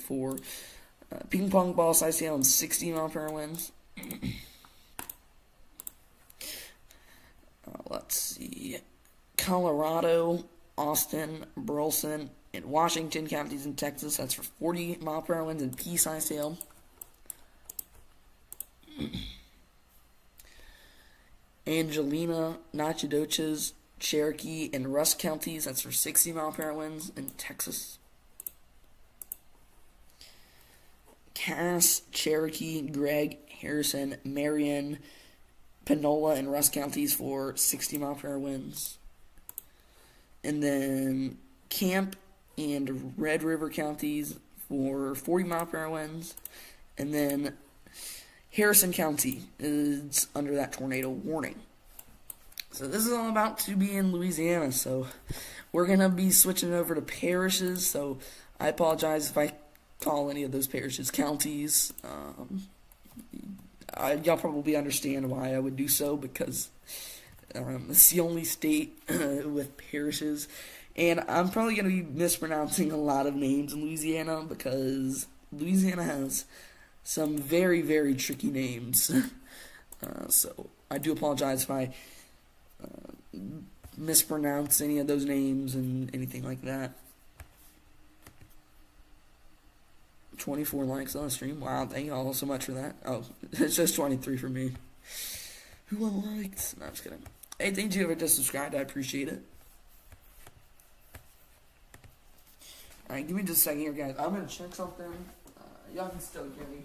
for ping pong ball size hail and 60 mile per hour winds. Let's see. Colorado, Austin, Burleson, and Washington counties in Texas. That's for 40 mile per hour winds and pea size hail. Angelina, Nacogdoches, Cherokee, and Rusk counties. That's for 60 mile per hour winds in Texas. Cass, Cherokee, Gregg, Harrison, Marion, Panola, and Rusk counties for 60 mile per hour winds. And then Camp and Red River counties for 40 mile per hour winds. And then Harrison County is under that tornado warning. So this is all about to be in Louisiana. So we're going to be switching over to parishes. So I apologize if I call any of those parishes counties. Y'all probably understand why I would do so, because it's the only state with parishes. And I'm probably going to be mispronouncing a lot of names in Louisiana, because Louisiana has some very, very tricky names. So I do apologize if I mispronounce any of those names and anything like that. 24 likes on the stream. Wow, thank you all so much for that. Oh, it's just 23 for me. Who unliked? No, I'm just kidding. Hey, thank you if just subscribed. I appreciate it. Alright, give me just a second here, guys. I'm going to check something. Y'all can still hear me.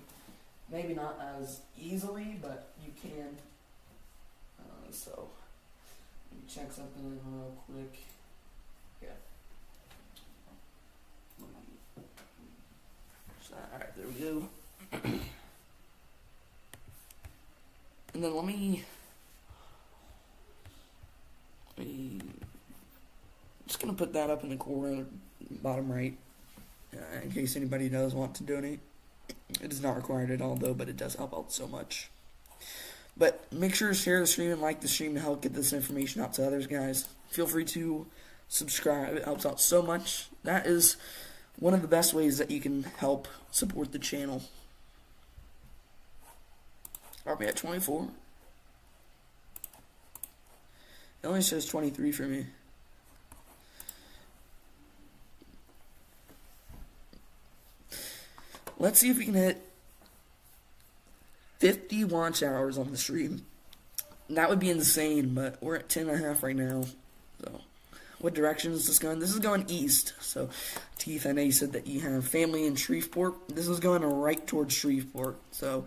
Maybe not as easily, but you can. So, let me check something real quick. Yeah. Alright, there we go. And then let me just going to put that up in the corner, bottom right, in case anybody does want to donate. It is not required at all, though, but it does help out so much. But make sure to share the stream and like the stream to help get this information out to others, guys. Feel free to subscribe. It helps out so much. That is one of the best ways that you can help support the channel. Are we at 24? It only says 23 for me. Let's see if we can hit 50 watch hours on the stream. That would be insane, but we're at 10.5 right now. So, what direction is this going? This is going east. So, Teeth, I know you said that you have family in Shreveport. This is going right towards Shreveport. So,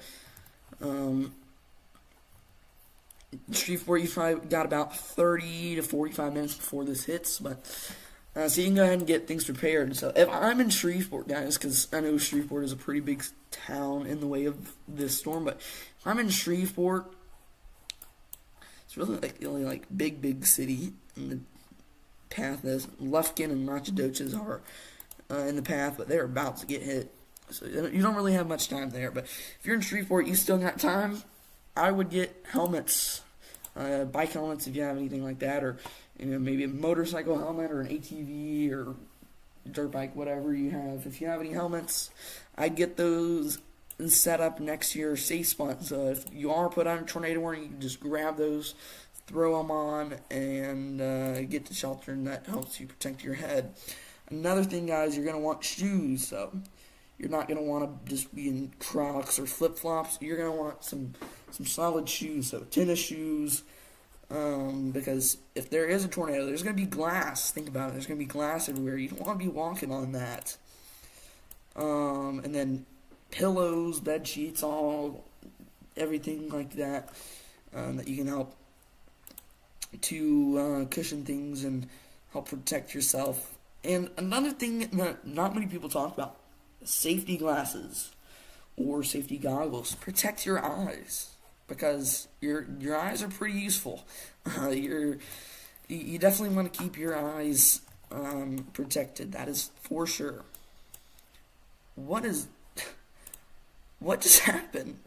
Shreveport, you've probably got about 30 to 45 minutes before this hits, but so you can go ahead and get things prepared. So if I'm in Shreveport, guys, because I know Shreveport is a pretty big town in the way of this storm, but if I'm in Shreveport, it's really like the only big city in the path. As Lufkin and Nacogdoches are in the path, but they're about to get hit. So you don't really have much time there. But if you're in Shreveport, you still got time. I would get helmets, bike helmets if you have anything like that, or maybe a motorcycle helmet or an ATV or dirt bike, whatever you have. If you have any helmets, I'd get those and set up next to your safe spot. So if you are put on a tornado warning, you can just grab those, throw them on, and get to shelter, and that helps you protect your head. Another thing, guys, you're going to want shoes. So you're not going to want to just be in Crocs or flip-flops. You're going to want some solid shoes, so tennis shoes, because if there is a tornado, there's going to be glass. Think about it. There's going to be glass everywhere. You don't want to be walking on that. And then pillows, bed sheets, everything like that, that you can help to cushion things and help protect yourself. And another thing that not many people talk about, safety glasses or safety goggles. Protect your eyes, because your eyes are pretty useful. You definitely want to keep your eyes protected. That is for sure. What just happened?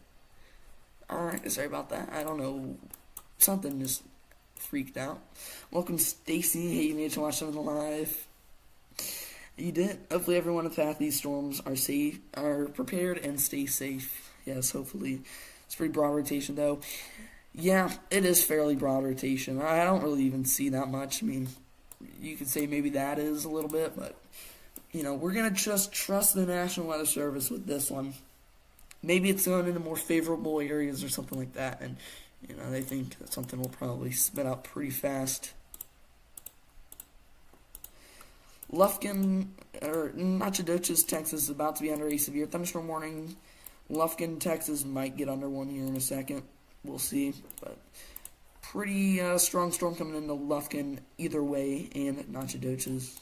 Alright, sorry about that. I don't know. Something just freaked out. Welcome, Stacy. Hey, you need to watch some of the live. You did. Hopefully everyone in the path of these storms are prepared and stay safe. Yes, hopefully. It's pretty broad rotation though. Yeah, it is fairly broad rotation. I don't really even see that much. I mean, you could say maybe that is a little bit, but we're gonna just trust the National Weather Service with this one. Maybe it's going into more favorable areas or something like that, and they think that something will probably spit out pretty fast. Lufkin, or Nacogdoches, Texas is about to be under a severe thunderstorm warning. Lufkin, Texas might get under one here in a second. We'll see. But pretty strong storm coming into Lufkin either way and Nacogdoches.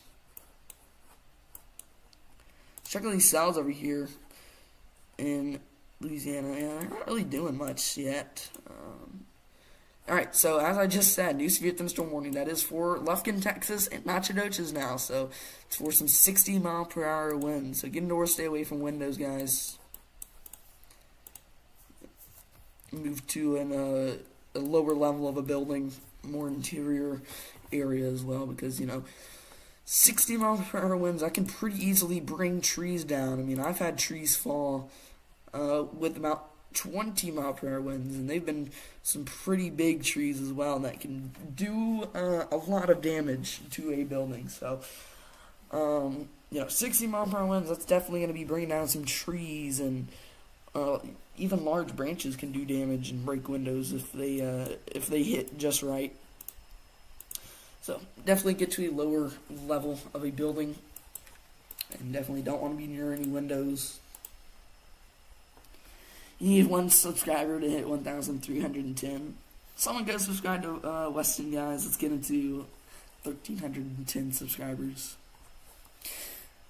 Check out these cells over here in Louisiana. Yeah, they're not really doing much yet. Alright, so as I just said, new severe thunderstorm warning. That is for Lufkin, Texas, and Nacogdoches now. So it's for some 60-mile-per-hour winds. So get indoors, stay away from windows, guys. Move to a lower level of a building, more interior area as well, because 60-mile-per-hour winds, I can pretty easily bring trees down. I mean, I've had trees fall with about 20-mile-per-hour winds, and they've been some pretty big trees as well that can do a lot of damage to a building. So, 60-mile-per-hour winds, that's definitely going to be bringing down some trees, and even large branches can do damage and break windows if they hit just right. So definitely get to a lower level of a building, and definitely don't want to be near any windows. You need one subscriber to hit 1,310. Someone go subscribe to Weston, guys. Let's get into 1,310 subscribers.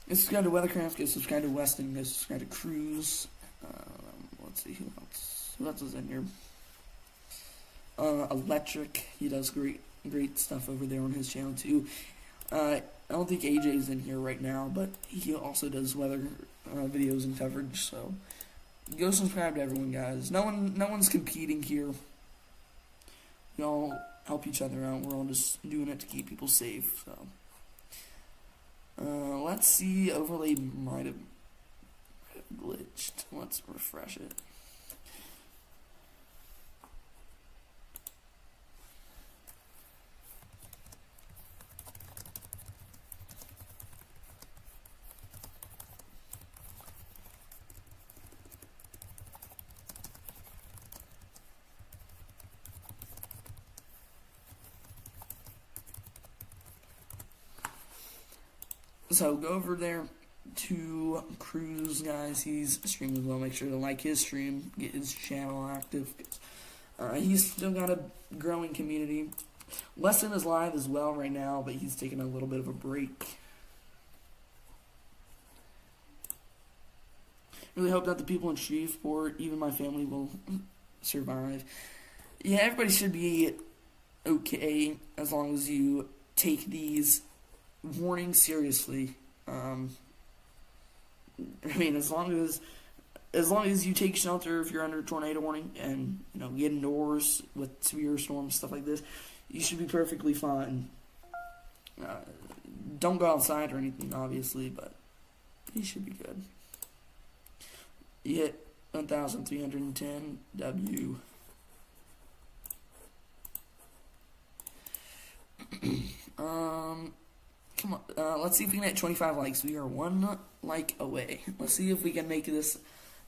Go subscribe to WeatherCraft. Go subscribe to Weston. Go subscribe to Cruz. Let's see who else. Who else is in here? Electric. He does great stuff over there on his channel too. I don't think AJ's in here right now, but he also does weather videos and coverage. So go subscribe to everyone, guys. No one's competing here. We all help each other out. We're all just doing it to keep people safe. So let's see. Overlay might have glitched. Let's refresh it. So go over there to Cruz, guys. He's streaming as well. Make sure to like his stream, get his channel active. He's still got a growing community. Weston is live as well right now, but he's taking a little bit of a break. Really hope that the people in Shreveport, even my family, will survive. Yeah, everybody should be okay as long as you take these warnings seriously. I mean, as long as you take shelter if you're under a tornado warning, and get indoors with severe storms, stuff like this, you should be perfectly fine. Don't go outside or anything, obviously, but you should be good. You hit 1,310 W. Come on, let's see if we can hit 25 likes. We are 1 like away. Let's see if we can make this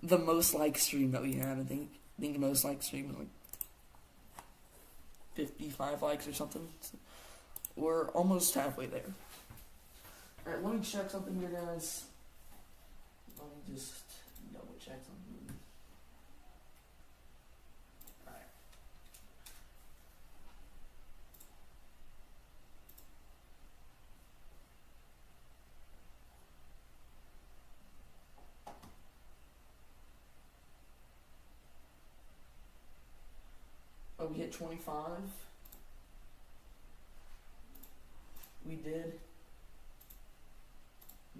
the most like stream that we have. I think the most like stream is like 55 likes or something. So we're almost halfway there. Alright, let me check something here, guys. Let me just double check something. Oh, we hit 25. We did.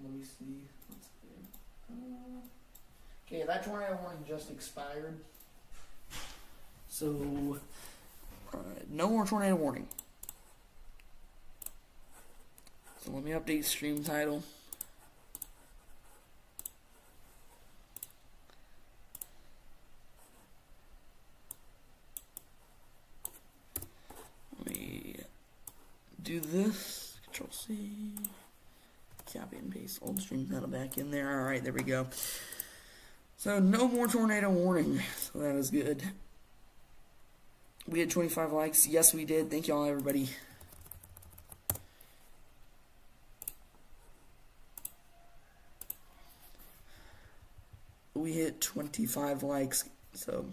Let me see. What's there? Okay, that tornado warning just expired. So, no more tornado warning. So let me update stream title. do this. Control C. Copy and paste old stream data back in there. Alright, there we go. So no more tornado warning. So that is good. We had 25 likes. Yes, we did. Thank y'all, everybody. We hit 25 likes. So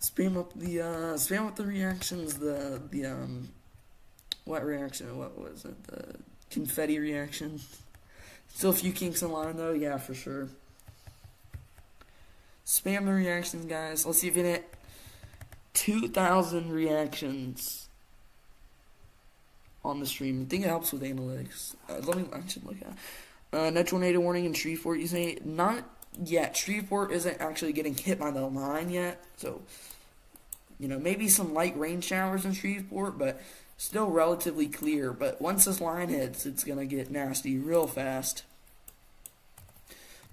spam up the reactions. What reaction? What was it? The confetti reaction. Still a few kinks in line though. Yeah, for sure. Spam the reactions, guys. Let's see if we hit 2,000 reactions on the stream. I think it helps with analytics. I should look at. No tornado warning in Shreveport. You say not yet. Shreveport isn't actually getting hit by the line yet. So, maybe some light rain showers in Shreveport, but still relatively clear. But once this line hits, it's gonna get nasty real fast.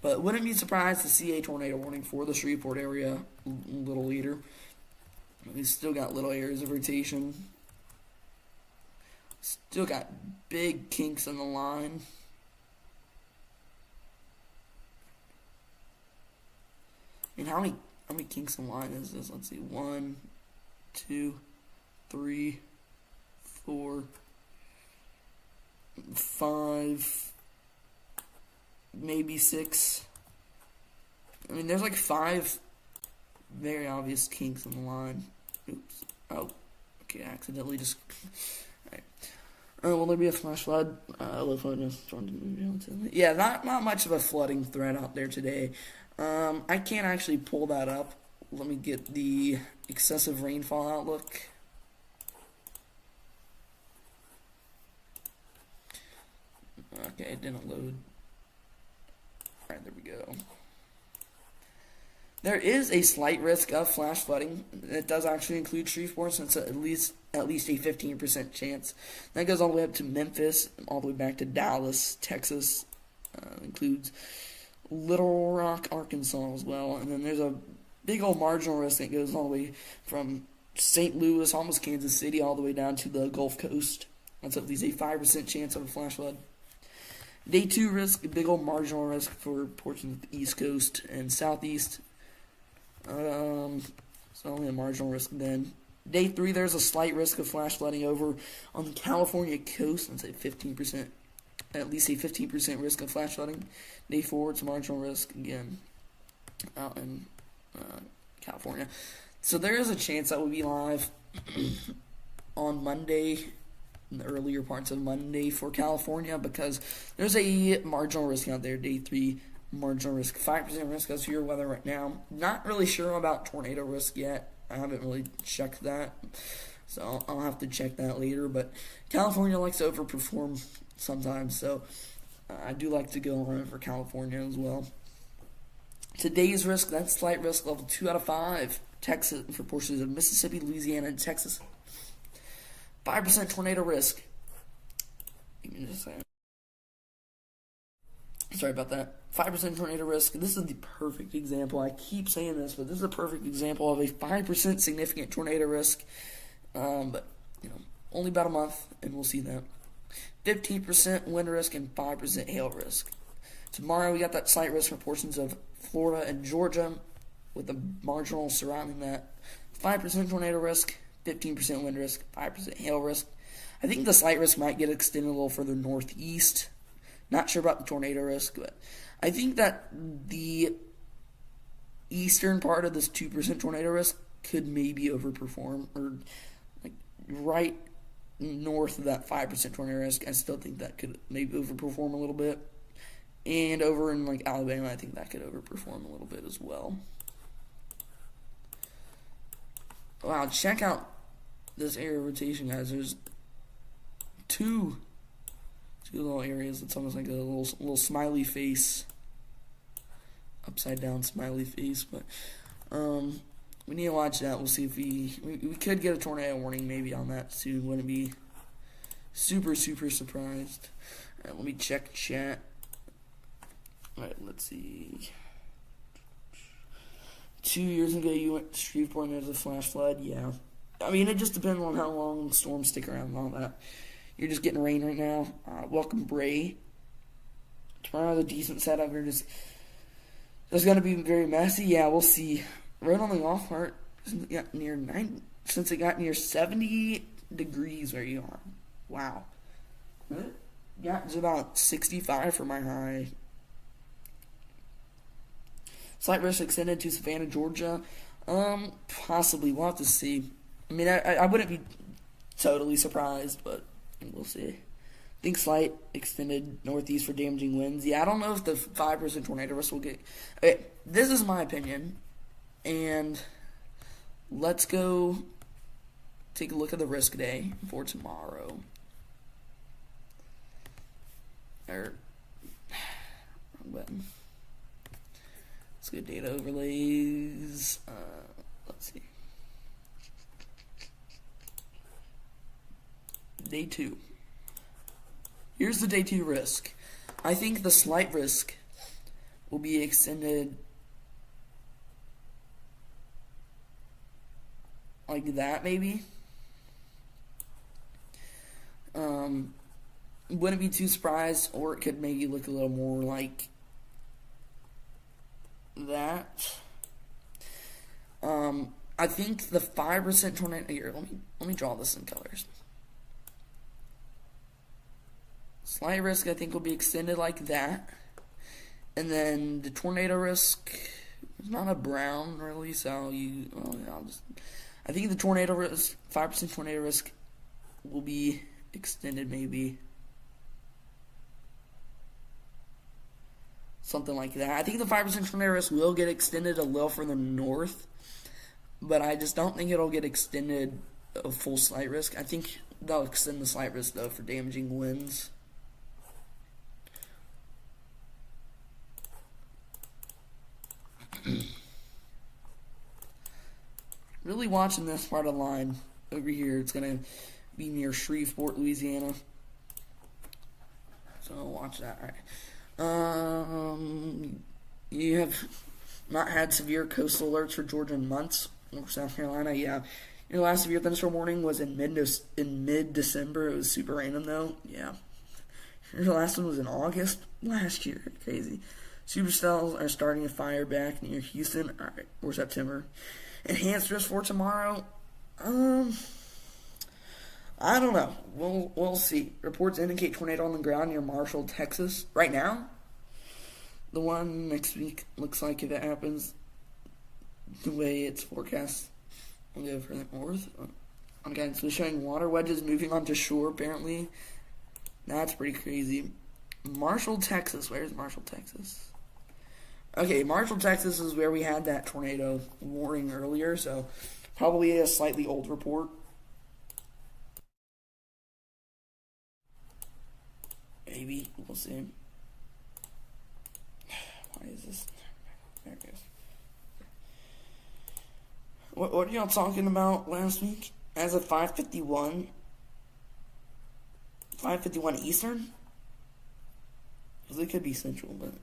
But wouldn't be surprised to see a tornado warning for the Shreveport area a little later. We still got little areas of rotation. Still got big kinks in the line. And how many kinks in the line is this? Let's see. 1, 2, 3, 4, 5, maybe 6. I mean, there's like 5 very obvious kinks in the line. Oops. Oh, okay, accidentally just. Alright. Will there be a flash flood? Yeah, not much of a flooding threat out there today. I can't actually pull that up. Let me get the excessive rainfall outlook. Okay, it didn't load. Alright, there we go. There is a slight risk of flash flooding. It does actually include Shreveport, since at least a 15% chance. That goes all the way up to Memphis, all the way back to Dallas, Texas. Includes Little Rock, Arkansas as well. And then there's a big old marginal risk that goes all the way from St. Louis, almost Kansas City, all the way down to the Gulf Coast. That's at least a 5% chance of a flash flood. Day 2 risk, a big old marginal risk for portions of the East Coast and Southeast. So only a marginal risk then. Day 3, there's a slight risk of flash flooding over on the California coast. Let's say 15%, at least a 15% risk of flash flooding. Day 4, it's a marginal risk again out in California. So there is a chance that we'll be live on Monday, in the earlier parts of Monday for California, because there's a marginal risk out there. Day 3. Marginal risk, 5% risk as your weather right now. Not really sure about tornado risk yet. I haven't really checked that, so I'll have to check that later. But California likes to overperform sometimes, so I do like to go on for California as well. Today's risk, that's slight risk, level 2 out of 5. Texas, for portions of Mississippi, Louisiana, and Texas. 5% tornado risk. Give me just a second. Sorry about that. 5% tornado risk. This is the perfect example. I keep saying this, but this is a perfect example of a 5% significant tornado risk. But, only about a month, and we'll see that. 15% wind risk and 5% hail risk. Tomorrow, we got that slight risk for portions of Florida and Georgia, with the marginal surrounding that. 5% tornado risk, 15% wind risk, 5% hail risk. I think the slight risk might get extended a little further northeast. Not sure about the tornado risk, but I think that the eastern part of this 2% tornado risk could maybe overperform, or like right north of that 5% tornado risk. I still think that could maybe overperform a little bit. And over in like Alabama, I think that could overperform a little bit as well. Wow, check out this area of rotation, guys. There's two little areas. It's almost like a little smiley face, upside down smiley face. But we need to watch that. We'll see if we could get a tornado warning maybe on that soon. Wouldn't be super surprised. All right, let me check chat. All right, let's see. 2 years ago, you went to Shreveport and there was a flash flood. Yeah, I mean, it just depends on how long the storms stick around and all that. You're just getting rain right now. Welcome, Bray. Tomorrow's a decent setup. We're just it's going to be very messy. Yeah, we'll see. Right on the golf cart, since it got near 70 degrees where you are. Wow. Yeah, it's about 65 for my high. Slight risk extended to Savannah, Georgia. Possibly. We'll have to see. I mean, I wouldn't be totally surprised, but we'll see. I think slight extended northeast for damaging winds. Yeah, I don't know if the 5% tornado risk will get... Okay, this is my opinion. And let's go take a look at the risk day for tomorrow. Wrong button. Let's go data overlays. Let's see. Day 2. Here's the day 2 risk. I think the slight risk will be extended like that, maybe. Wouldn't be too surprised, or it could maybe look a little more like that. I think the 5% tornado here. Let me draw this in colors. Slight risk, I think, will be extended like that, and then the tornado risk is not a brown really, so I think the tornado risk, 5% tornado risk, will be extended maybe something like that. I think the 5% tornado risk will get extended a little further north, but I just don't think it'll get extended a full slight risk. I think they'll extend the slight risk, though, for damaging winds. Really watching this part of the line over here. It's going to be near Shreveport, Louisiana. So watch that. All right. You have not had severe coastal alerts for Georgia in months. Or South Carolina, yeah. Your last severe thunderstorm warning was in mid-December. It was super random, though. Yeah. Your last one was in August last year. Crazy. Supercells are starting a fire back near Houston. All right, or September. Enhanced risk for tomorrow. I don't know. We'll see. Reports indicate tornado on the ground near Marshall, Texas. Right now, the one next week looks like if it happens the way it's forecast, I'll go further north. On guidance, so showing water wedges moving onto shore. Apparently, that's pretty crazy. Marshall, Texas. Where's Marshall, Texas? Okay, Marshall, Texas is where we had that tornado warning earlier, so probably a slightly old report. Maybe. We'll see. Why is this? There it goes. What are y'all talking about last week? As of 5:51 Eastern? Because it could be Central, but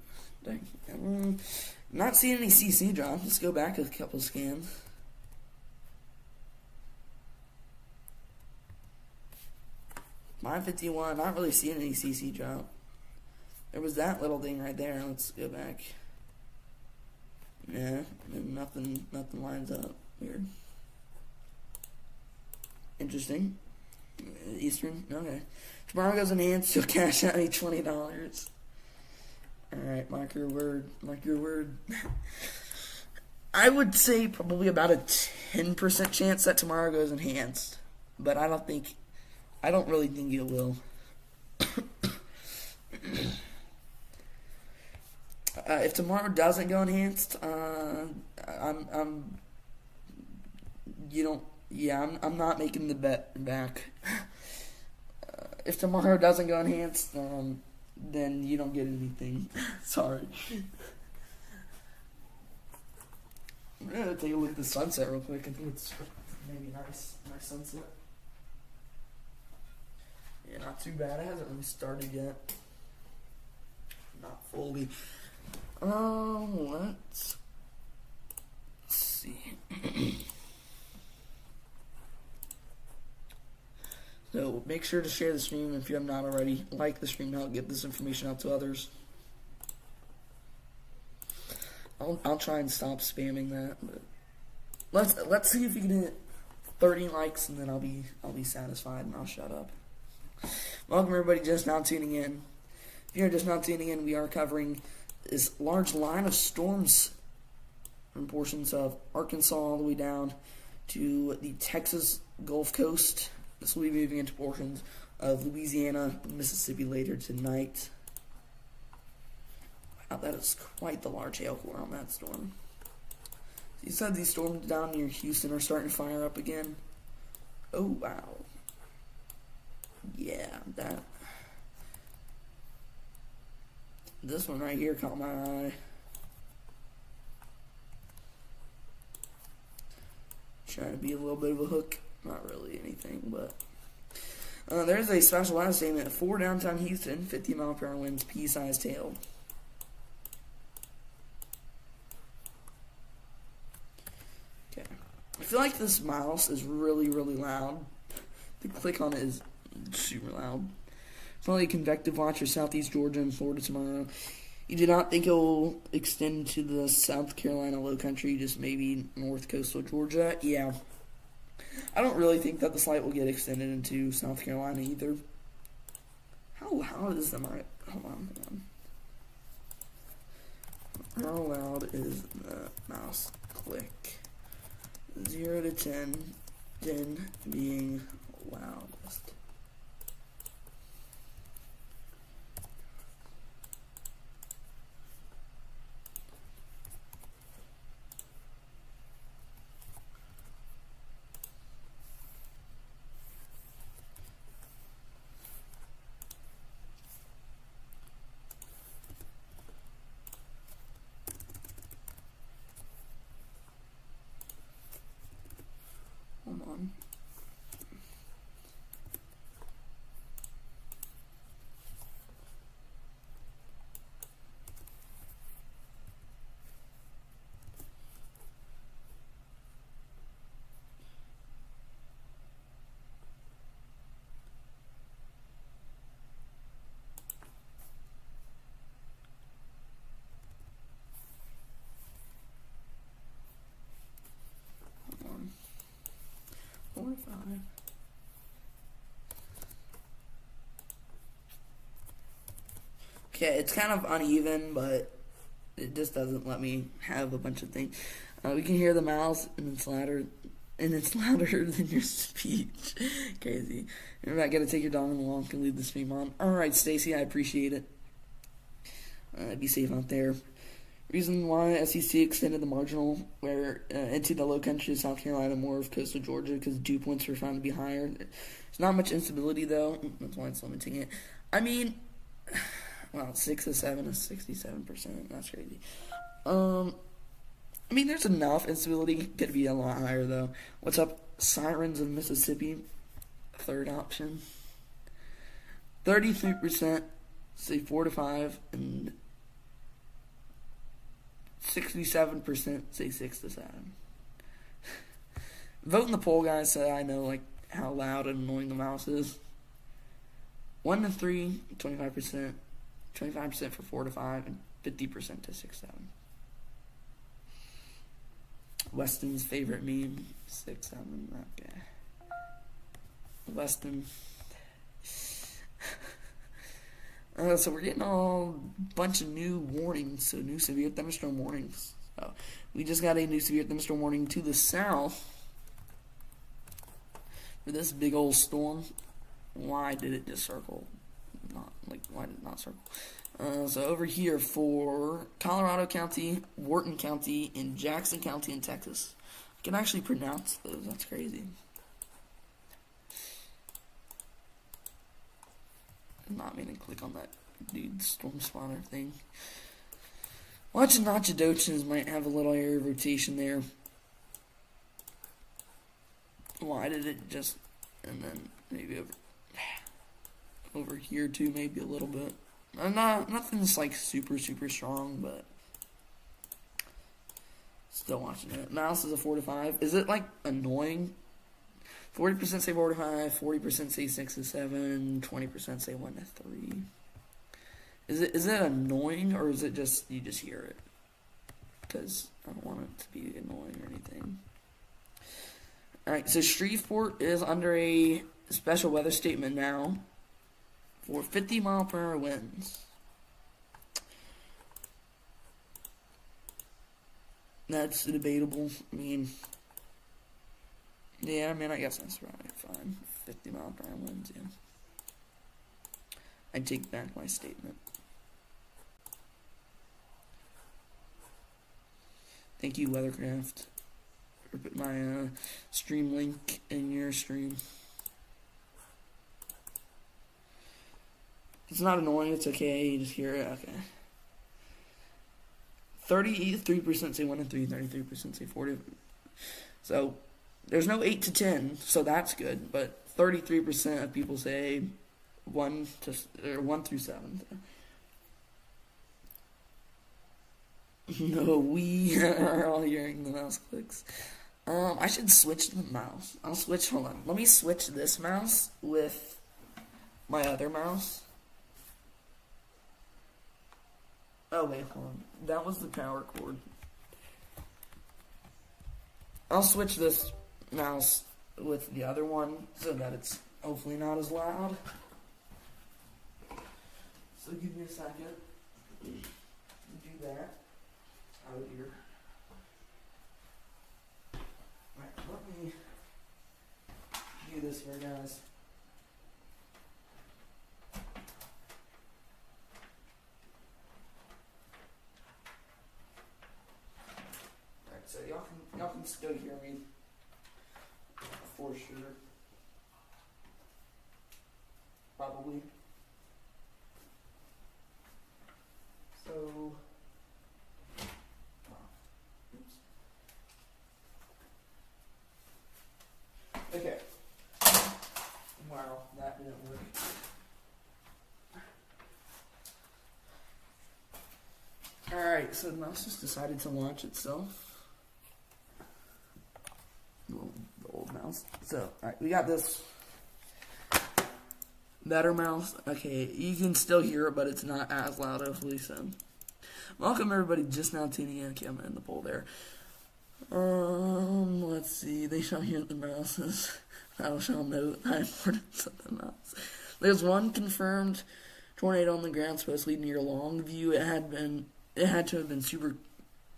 dang. Not seeing any CC drops. Let's go back a couple scans. $551. Not really seeing any CC drop. There was that little thing right there. Let's go back. Yeah, nothing lines up. Weird. Interesting. Eastern. Okay. Tomorrow goes enhanced. You'll cash out me $20. Alright, mark your word. Mark your word. I would say probably about a 10% chance that tomorrow goes enhanced. But I don't really think it will. If tomorrow doesn't go enhanced, I'm not making the bet back. If tomorrow doesn't go enhanced, then you don't get anything. Sorry. I'm gonna take a look at the sunset real quick. I think it's maybe nice sunset. Yeah, not too bad. It hasn't really started yet. Not fully. Let's see. make sure to share the stream if you have not already. Like the stream to help get this information out to others. I'll try and stop spamming that, but let's see if we can hit 30 likes, and then I'll be satisfied and I'll shut up. Welcome everybody just now tuning in. If you're just now tuning in, we are covering this large line of storms from portions of Arkansas all the way down to the Texas Gulf Coast. This will be moving into portions of Louisiana and Mississippi later tonight. Wow, that is quite the large hail core on that storm. You said these storms down near Houston are starting to fire up again. Oh, wow. Yeah, that. This one right here caught my eye. Trying to be a little bit of a hook. Not really anything, but. There's a special weather statement for downtown Houston. 50 mile per hour winds, pea-sized hail. Okay. I feel like this mouse is really, really loud. The click on it is super loud. Probably a convective watch for southeast Georgia and Florida tomorrow. You do not think it will extend to the South Carolina low country, just maybe north coastal Georgia? Yeah. I don't really think that the slight will get extended into South Carolina either. How loud is the mic? Hold on. How loud is the mouse click? 0 to 10. 10 being loudest. Hold on. Hold on. 4 or 5. Okay, it's kind of uneven, but it just doesn't let me have a bunch of things. We can hear the mouse, and it's louder than your speech. Crazy. You're not gonna take your dog on the walk and leave the stream on. All right, Stacy, I appreciate it. Be safe out there. Reason why SEC extended the marginal into the low country of South Carolina, more of coastal Georgia, because dew points were found to be higher. There's not much instability, though. That's why it's limiting it. I mean, wow, 6 to 7 is 67%. That's crazy. I mean, there's enough instability. Could be a lot higher, though. What's up, Sirens of Mississippi? Third option. 33%, say 4 to 5, and 67% say 6 to 7. Vote in the poll, guys, so I know like how loud and annoying the mouse is. 1 to 3, 25%. 25% for 4 to 5, and 50% to 6 to 7. Weston's favorite meme, 6 7. Okay. Weston. So we're getting a bunch of new warnings, so new severe thunderstorm warnings. So we just got a new severe thunderstorm warning to the south for this big old storm. Why did it just circle? Why did it not circle? So over here for Colorado County, Wharton County, and Jackson County in Texas. I can actually pronounce those. That's crazy. I'm not meaning to click on that dude storm spawner thing. Watching Nachadoches might have a little area of rotation there. Why did it just, and then maybe over here too, maybe a little bit. Nothing's like super strong, but still watching it. Mouse is a 4 to 5. Is it like annoying 40% say 4 to 5, 40% say 6 to 7, 20% say 1 to 3. Is it annoying, or is it just, you just hear it? Because I don't want it to be annoying or anything. Alright, so Shreveport is under a special weather statement now for 50-mile-per-hour winds. That's debatable. I mean, yeah, I guess that's right. Fine. 50-mile-per-hour winds, yeah. I take back my statement. Thank you, WeatherCraft, for putting my stream link in your stream. It's not annoying, it's okay, you just hear it, okay. 33% say 1 to 3, 33% say 4 to... So, there's no 8 to 10, so that's good, but 33% of people say 1 through 7. No, we are all hearing the mouse clicks. I should switch the mouse. Hold on. Let me switch this mouse with my other mouse. Oh, wait, hold on. That was the power cord. I'll switch this mouse with the other one so that it's hopefully not as loud. So give me a second to do that. Out here. Alright, let me do this here, guys. Alright, so y'all can still hear me for sure. Probably. So okay. Wow, that didn't work. Alright, so the mouse just decided to launch itself. The old mouse. So, alright, we got this better mouse. Okay, you can still hear it, but it's not as loud, hopefully, so. Welcome everybody just now tuning in. Okay, I'm gonna end the poll there. Let's see. They shall hear the mouses. Thou shalt note thy importance of the mouse. There's one confirmed tornado on the ground, supposedly near Longview. It had to have been super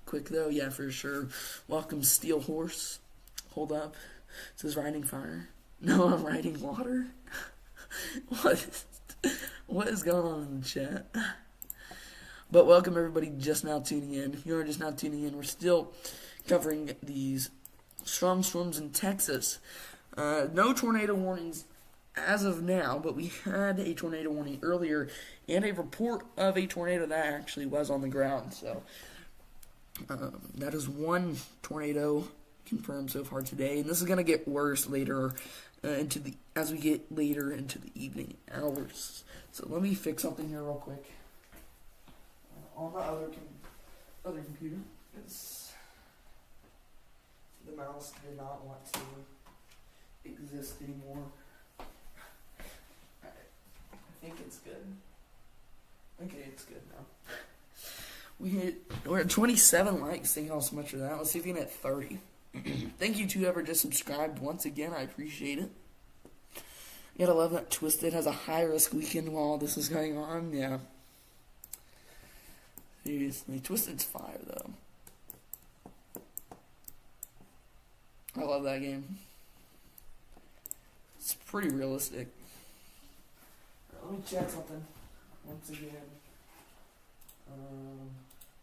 quick though. Yeah, for sure. Welcome, Steel Horse. Hold up. It says riding fire. No, I'm riding water. What is going on in the chat? But welcome everybody just now tuning in. If you are just now tuning in, we're still covering these strong storms in Texas. No tornado warnings as of now, but we had a tornado warning earlier and a report of a tornado that actually was on the ground. So that is one tornado confirmed so far today, and this is going to get worse later as we get later into the evening hours. So let me fix something here real quick on the other computer. The mouse did not want to exist anymore. Alright. I think it's good. Okay, it's good now. We're at 27 likes. Thank you all so much for that. Let's see if we can hit 30. Thank you to whoever just subscribed once again. I appreciate it. You gotta love that Twisted has a high-risk weekend while this is going on. Yeah. Seriously. Twisted's fire, though. I love that game. It's pretty realistic. Let me check something once again.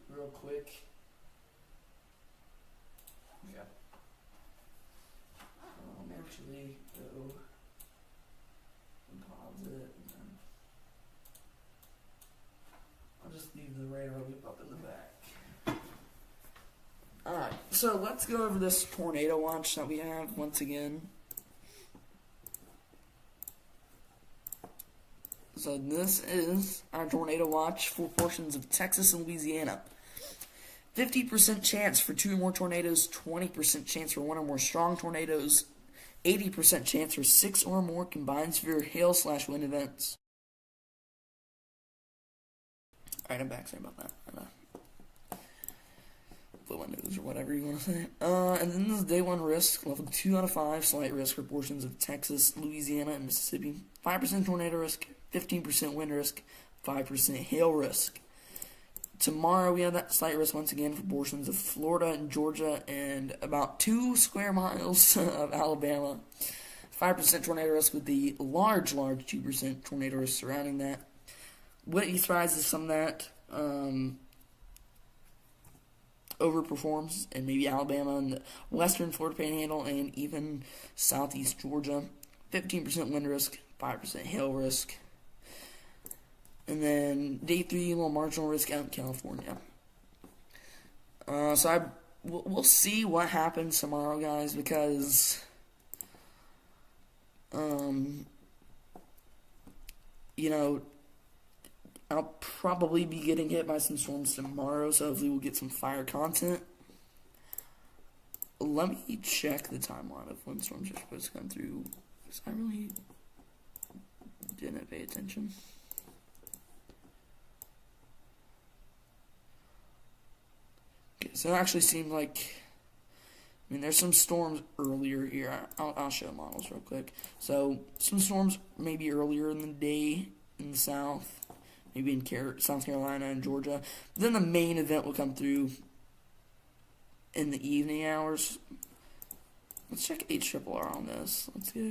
Real quick. Yeah. Actually go and pause it, and then I'll just leave the radar loop up in the back. Alright, so let's go over this tornado watch that we have once again. So this is our tornado watch for portions of Texas and Louisiana. 50% chance for 2 or more tornadoes, 20% chance for 1 or more strong tornadoes, 80% chance for 6 or more combined severe hail/wind events. Alright, I'm back. Sorry about that. The windows or whatever you want to say. And then this day 1 risk, level 2 out of 5, slight risk for portions of Texas, Louisiana, and Mississippi. 5% tornado risk, 15% wind risk, 5% hail risk. Tomorrow we have that slight risk once again for portions of Florida and Georgia and about 2 square miles of Alabama. 5% tornado risk with the large 2% tornado risk surrounding that. What surprises some of that overperforms in maybe Alabama and the western Florida Panhandle and even southeast Georgia. 15% wind risk, 5% hail risk. And then day 3, a little marginal risk out in California. We'll see what happens tomorrow, guys, because I'll probably be getting hit by some storms tomorrow, so hopefully we'll get some fire content. Let me check the timeline of when storms are supposed to come through, because I really didn't pay attention. Okay, so it actually seemed like, there's some storms earlier here. I'll show models real quick. So, some storms maybe earlier in the day in the south. Maybe in South Carolina and Georgia. But then the main event will come through in the evening hours. Let's check HRRR on this. Let's go.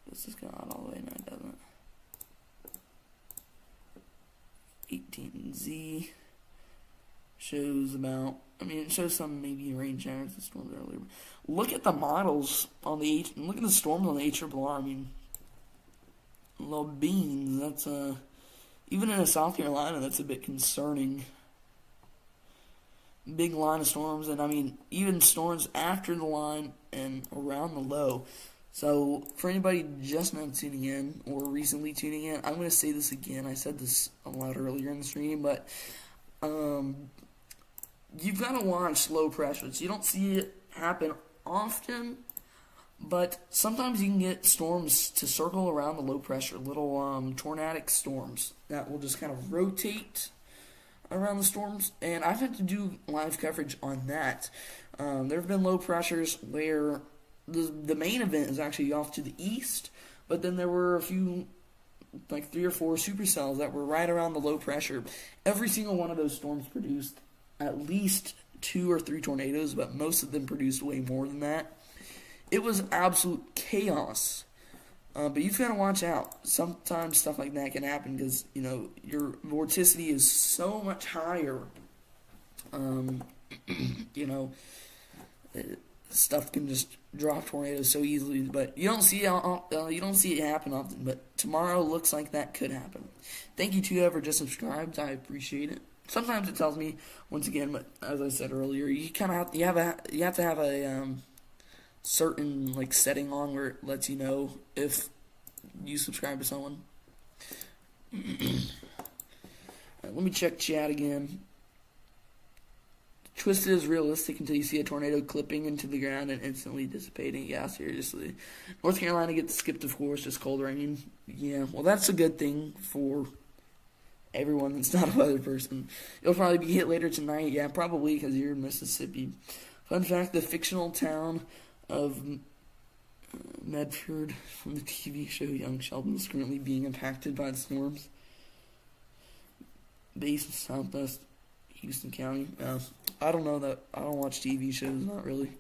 This has gone all the way. No, it doesn't. 18Z shows about. It shows some maybe rain showers and storms earlier. Look at the models on the look at the storms on the HRRR. Little beans, that's even in South Carolina, that's a bit concerning. Big line of storms, and even storms after the line and around the low. So, for anybody just now tuning in, or recently tuning in, I'm going to say this again. I said this a lot earlier in the stream, but you've got to watch low pressures. You don't see it happen often, but sometimes you can get storms to circle around the low pressure, little tornadic storms that will just kind of rotate around the storms. And I've had to do live coverage on that. There have been low pressures where the main event is actually off to the east, but then there were a few, like 3 or 4 supercells that were right around the low pressure. Every single one of those storms produced at least 2 or 3 tornadoes, but most of them produced way more than that. It was absolute chaos, but you've got to watch out. Sometimes stuff like that can happen because, your vorticity is so much higher. Stuff can just drop tornadoes so easily, but you don't see it happen often. But tomorrow looks like that could happen. Thank you to whoever just subscribed. I appreciate it. Sometimes it tells me once again, but as I said earlier, you have to have a certain setting on where it lets you know if you subscribe to someone. Right, let me check chat again. Twisted is realistic until you see a tornado clipping into the ground and instantly dissipating. Yeah, seriously. North Carolina gets skipped, of course, just cold rain. Yeah, well, that's a good thing for everyone that's not a weather person. You'll probably be hit later tonight. Yeah, probably because you're in Mississippi. Fun fact, the fictional town of Medford from the TV show Young Sheldon is currently being impacted by the storms. Based in southwest Houston County. I don't know that. I don't watch TV shows, not really.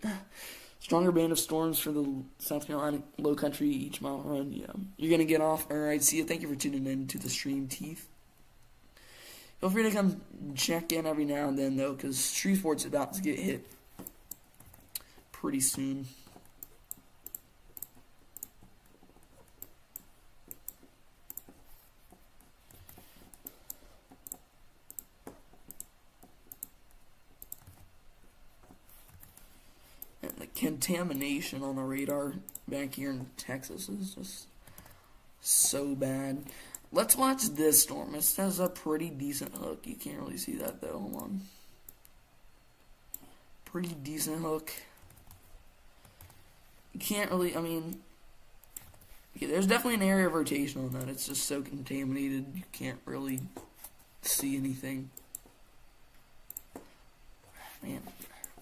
Stronger band of storms for the South Carolina low country each mile run. Yeah. You're going to get off. Alright, see you. Thank you for tuning in to the stream, Teeth. Feel free to come check in every now and then, though, because Shreveport's about to get hit pretty soon. And the contamination on the radar back here in Texas is just so bad. Let's watch this storm. It has a pretty decent hook. You can't really see that, though. Hold on. Pretty decent hook. you can't really, I mean, yeah, there's definitely an area of rotation on that. It's just so contaminated, you can't really see anything. Man,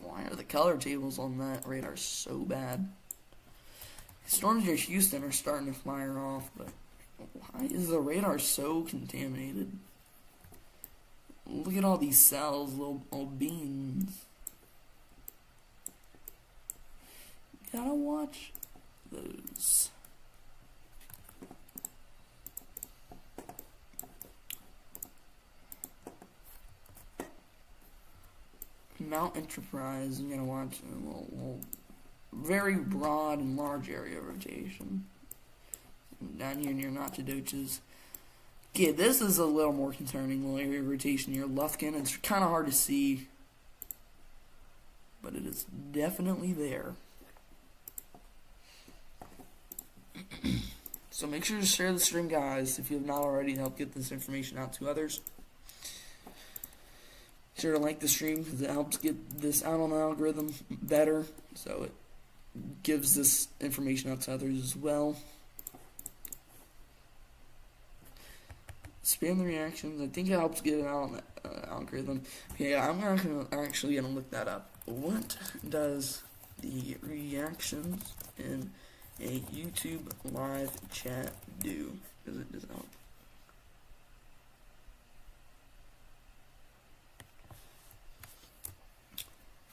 why are the color tables on that radar so bad? Storms near Houston are starting to fire off, but why is the radar so contaminated? Look at all these cells, little old beans. Gotta watch those. Mount Enterprise, you gotta watch a little very broad and large area rotation. Down here near Notchadoches. Yeah, this is a little more concerning, little area rotation near Lufkin. It's kind of hard to see, but it is definitely there. So make sure to share the stream, guys, if you have not already, to help get this information out to others. Be sure to like the stream because it helps get this out on the algorithm better, so it gives this information out to others as well. Spam the reactions. I think it helps get it out on the algorithm. Yeah, I'm actually gonna look that up. What does the reactions in a YouTube live chat do? Does it help?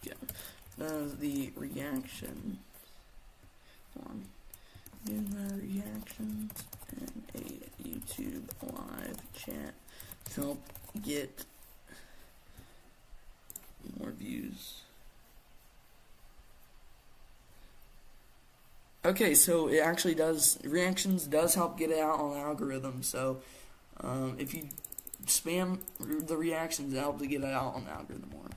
Yeah. Does the reaction in the reactions in a YouTube live chat help get more views? Okay, so it actually does, reactions does help get it out on the algorithm, so if you spam the reactions, it helps to get it out on the algorithm more.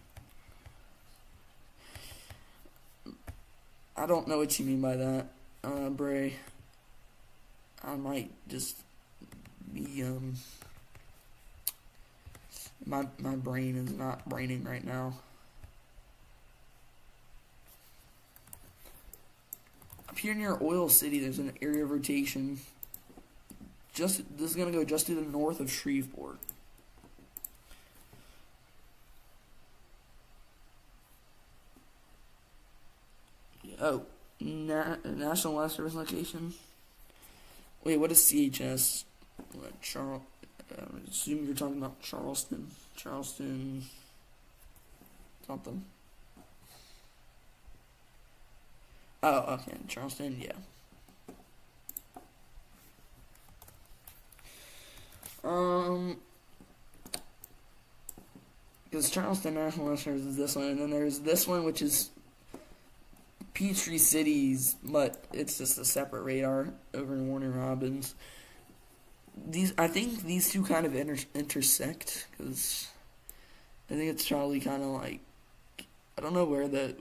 I don't know what you mean by that, Bray. I might just be, my brain is not braining right now. Up here near Oil City, there's an area of rotation. This is going to go just to the north of Shreveport. Oh, National Weather Service location. Wait, what is CHS? What, I assume you're talking about Charleston. Charleston something. Oh, okay, Charleston, yeah. Because Charleston National Weather Service is this one, and then there's this one, which is Peachtree Cities, but it's just a separate radar over in Warner Robins. I think these two kind of intersect, because I think it's probably kind of like, I don't know where the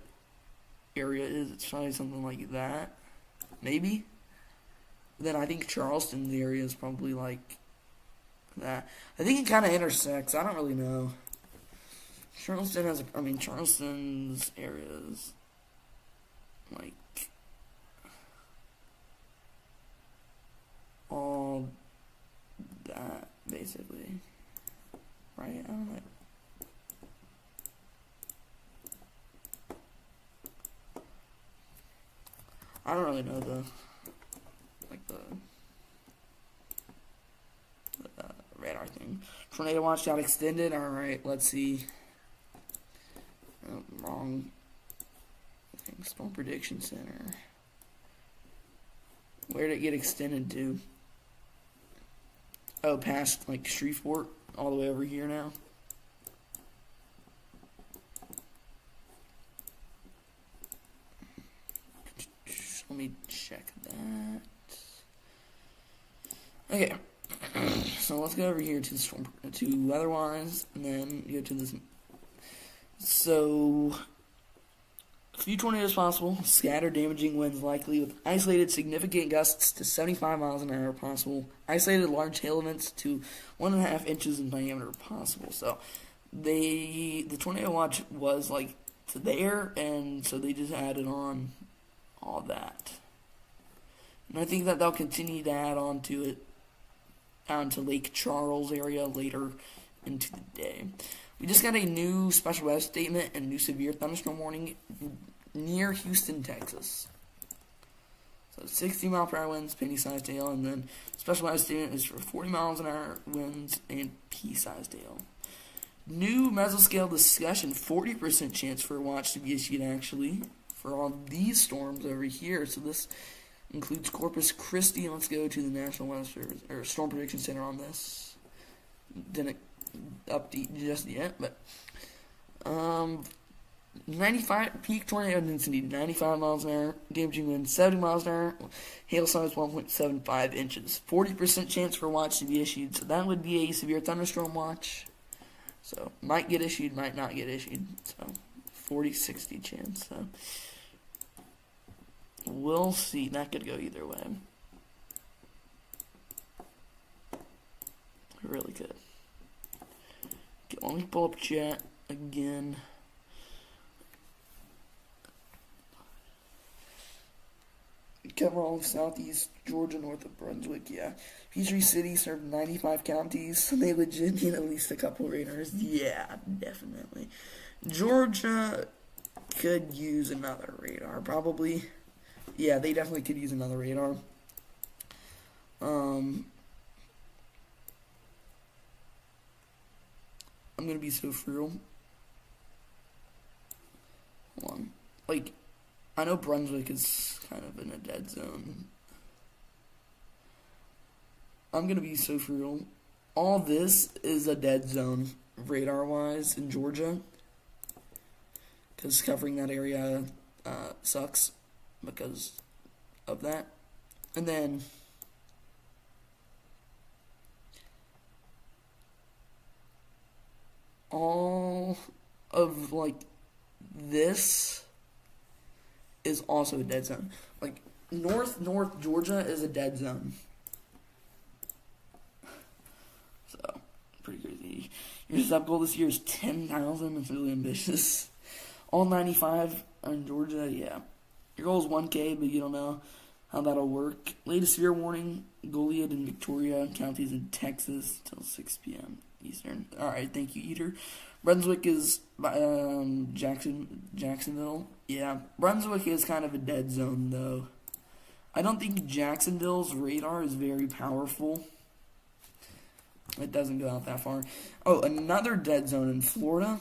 area is. It's probably something like that, maybe. Then I think Charleston's area is probably like that. I think it kind of intersects. I don't really know. Charleston has, Charleston's areas like all that basically, right? I don't know. I don't really know the radar thing. Tornado watch got extended. All right, let's see. Oh, wrong thing. Storm Prediction Center. Where did it get extended to? Oh, past like Shreveport, all the way over here now. Let me check that. Okay, so let's go over here to the storm, to weatherwise, and then go to this. So, a few tornadoes possible, scattered damaging winds likely, with isolated significant gusts to 75 miles an hour possible, isolated large hail events to 1.5 inches in diameter possible. So, the tornado watch was like there, and so they just added on all that. And I think that they'll continue to add on to it, down to Lake Charles area later into the day. We just got a new special weather statement and new severe thunderstorm warning near Houston, Texas. So 60 mile per hour winds, penny-sized hail, and then special weather statement is for 40 miles an hour winds and pea-sized hail. New mesoscale discussion, 40% chance for a watch to be issued actually for all these storms over here. So this includes Corpus Christi. Let's go to the National Weather Service or Storm Prediction Center on this. Didn't update just yet, but 95 peak tornado density 95 miles an hour, damaging wind 70 miles an hour, hail size 1.75 inches. 40% chance for a watch to be issued. So that would be a severe thunderstorm watch. So might get issued, might not get issued. So 40-60 chance. So we'll see. That could go either way. It really could. Okay, let me pull up chat again. Cover all of southeast Georgia, north of Brunswick, yeah. Peachtree City served 95 counties. They legit need at least a couple radars. Yeah, definitely. Georgia could use another radar, probably. Yeah, they definitely could use another radar. I'm gonna be so frugal. Hold on. Like, I know Brunswick is kind of in a dead zone. I'm going to be so frugal. All this is a dead zone radar-wise in Georgia. Because covering that area sucks because of that. And then all of, like, this is also a dead zone. Like, north Georgia is a dead zone. So, pretty crazy. Your sub goal this year is 10,000. It's really ambitious. All 95 in Georgia, yeah. Your goal is 1K, but you don't know how that'll work. Latest severe warning, Goliad and Victoria counties in Texas till 6 p.m. Eastern. Alright, thank you, Eater. Brunswick is Jacksonville. Yeah, Brunswick is kind of a dead zone, though. I don't think Jacksonville's radar is very powerful. It doesn't go out that far. Oh, another dead zone in Florida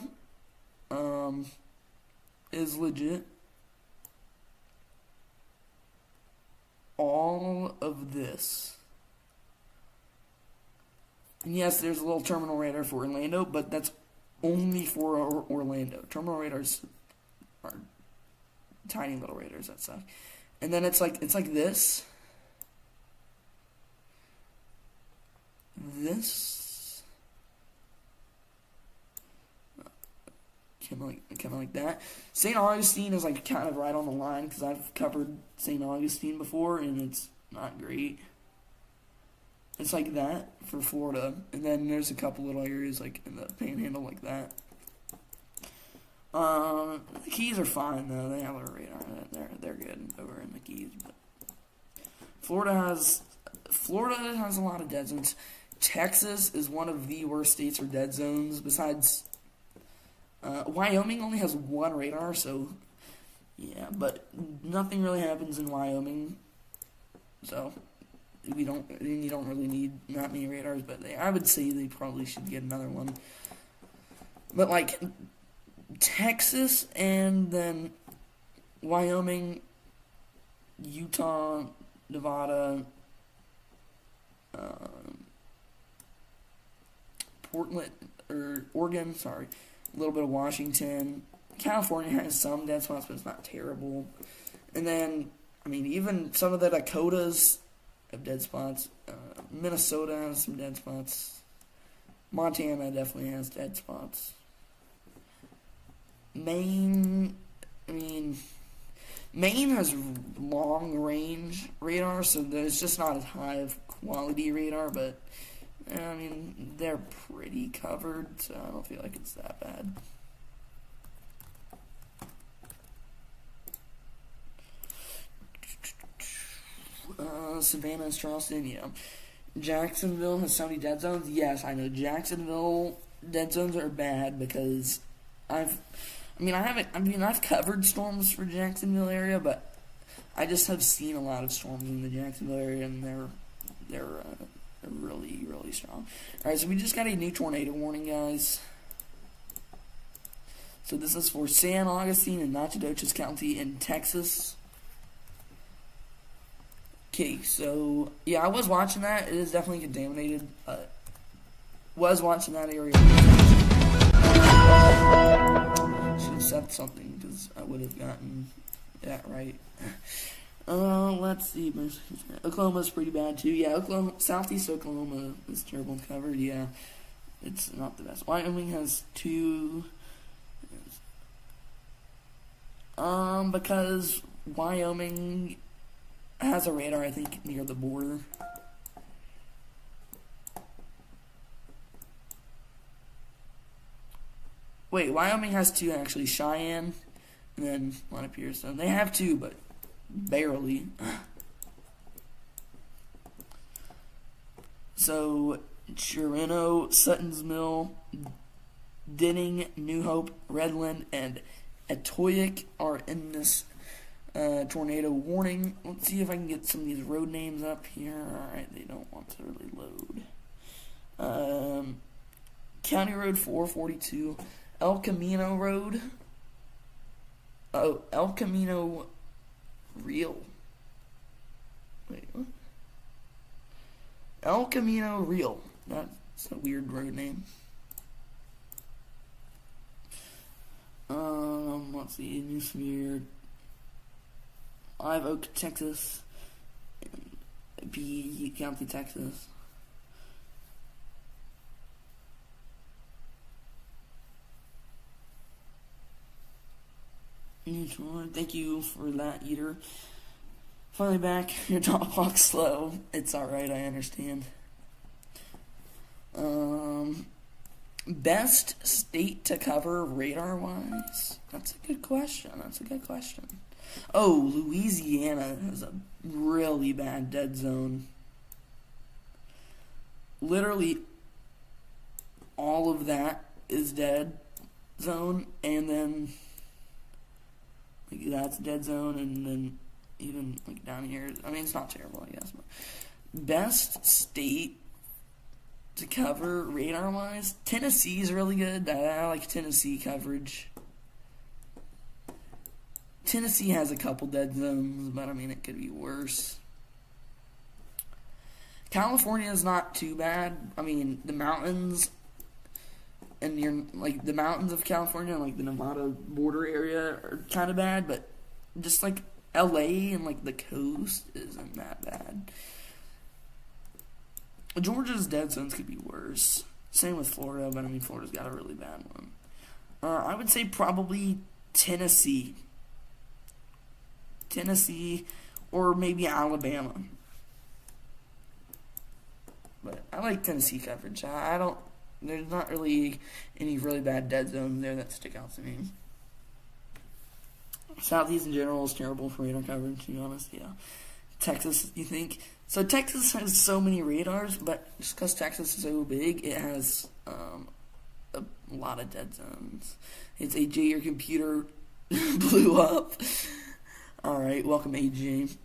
is legit. All of this. And yes, there's a little terminal radar for Orlando, but that's only for Orlando. Terminal radars are tiny little radars that suck. And then it's like this. This. Kind of like that. St. Augustine is like kind of right on the line because I've covered St. Augustine before and it's not great. It's like that for Florida. And then there's a couple little areas like in the Panhandle like that. The Keys are fine though. They have a radar. They're good over in the Keys. But Florida has a lot of dead zones. Texas is one of the worst states for dead zones. Besides, Wyoming only has one radar. So yeah, but nothing really happens in Wyoming. So you don't really need that many radars, but I would say they probably should get another one. But like Texas and then Wyoming, Utah, Nevada, Portland or Oregon, a little bit of Washington. California has some dead spots, but it's not terrible. And then, I mean, even some of the Dakotas have dead spots. Minnesota has some dead spots. Montana definitely has dead spots. Maine has long range radar, so it's just not as high of quality radar, but I mean, they're pretty covered, so I don't feel like it's that bad. Savannah, Charleston, yeah. Jacksonville has so many dead zones. Yes, I know Jacksonville dead zones are bad because I've, I haven't, I've covered storms for Jacksonville area, but I just have seen a lot of storms in the Jacksonville area, and they're really really strong. All right, so we just got a new tornado warning, guys. So this is for San Augustine and Nacogdoches County in Texas. Okay, so yeah, I was watching that. It is definitely contaminated. Was watching that area. Should have said something because I would have gotten that right. Let's see. Oklahoma's pretty bad too. Yeah, Southeast Oklahoma is terrible covered. Yeah, it's not the best. Wyoming has 2. Because Wyoming has a radar, I think, near the border. Wait, Wyoming has 2 actually. Cheyenne, and then one appears. So they have 2, but barely. So Chirano, Sutton's Mill, Denning, New Hope, Redland, and Etoyik are in this tornado warning. Let's see if I can get some of these road names up here. Alright, they don't want to really load. County Road 442, El Camino Road. Oh, El Camino Real. Wait, what? El Camino Real. That's a weird road name. Let's see, New Sphere, Live Oak, Texas, and B County, Texas. Thank you for that, Eater. Finally back. Your dog walks slow. It's alright, I understand. Best state to cover radar-wise? That's a good question. Oh, Louisiana has a really bad dead zone. Literally, all of that is dead zone, and then like that's dead zone, and then even like down here. I mean, it's not terrible, I guess. But best state to cover radar-wise, Tennessee is really good. I like Tennessee coverage. Tennessee has a couple dead zones, but I mean, it could be worse. California is not too bad. I mean, the mountains and the mountains of California, like the Nevada border area, are kind of bad, but just like LA and like the coast isn't that bad. Georgia's dead zones could be worse. Same with Florida, but I mean, Florida's got a really bad one. I would say probably Tennessee, or maybe Alabama. But I like Tennessee coverage. I don't. There's not really any really bad dead zones there that stick out to me. Southeast in general is terrible for radar coverage, to be honest. Yeah. Texas, you think? So Texas has so many radars, but just because Texas is so big, it has a lot of dead zones. It's AJ, your computer blew up. Alright, welcome AJ.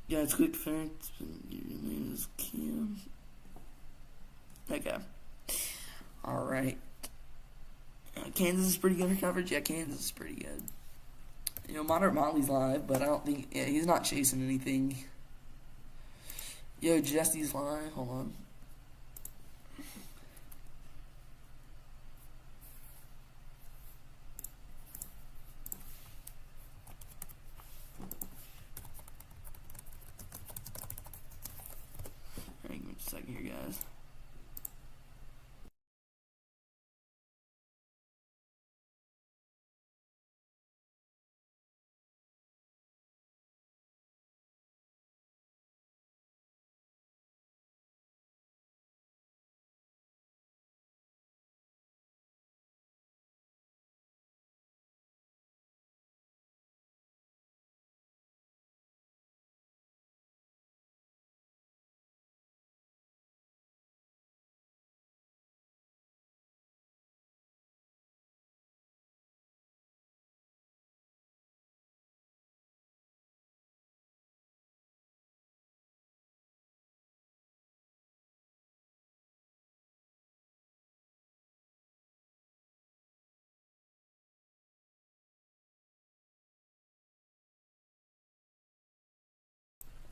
Yeah, it's quick facts. Your name is Kim. Okay. Alright. Kansas is pretty good for coverage. Yeah, Kansas is pretty good. You know, Moderate Motley's live, but I don't think... Yeah, he's not chasing anything. Yo, Jesse's live. Hold on. Alright, give me a second here, guys.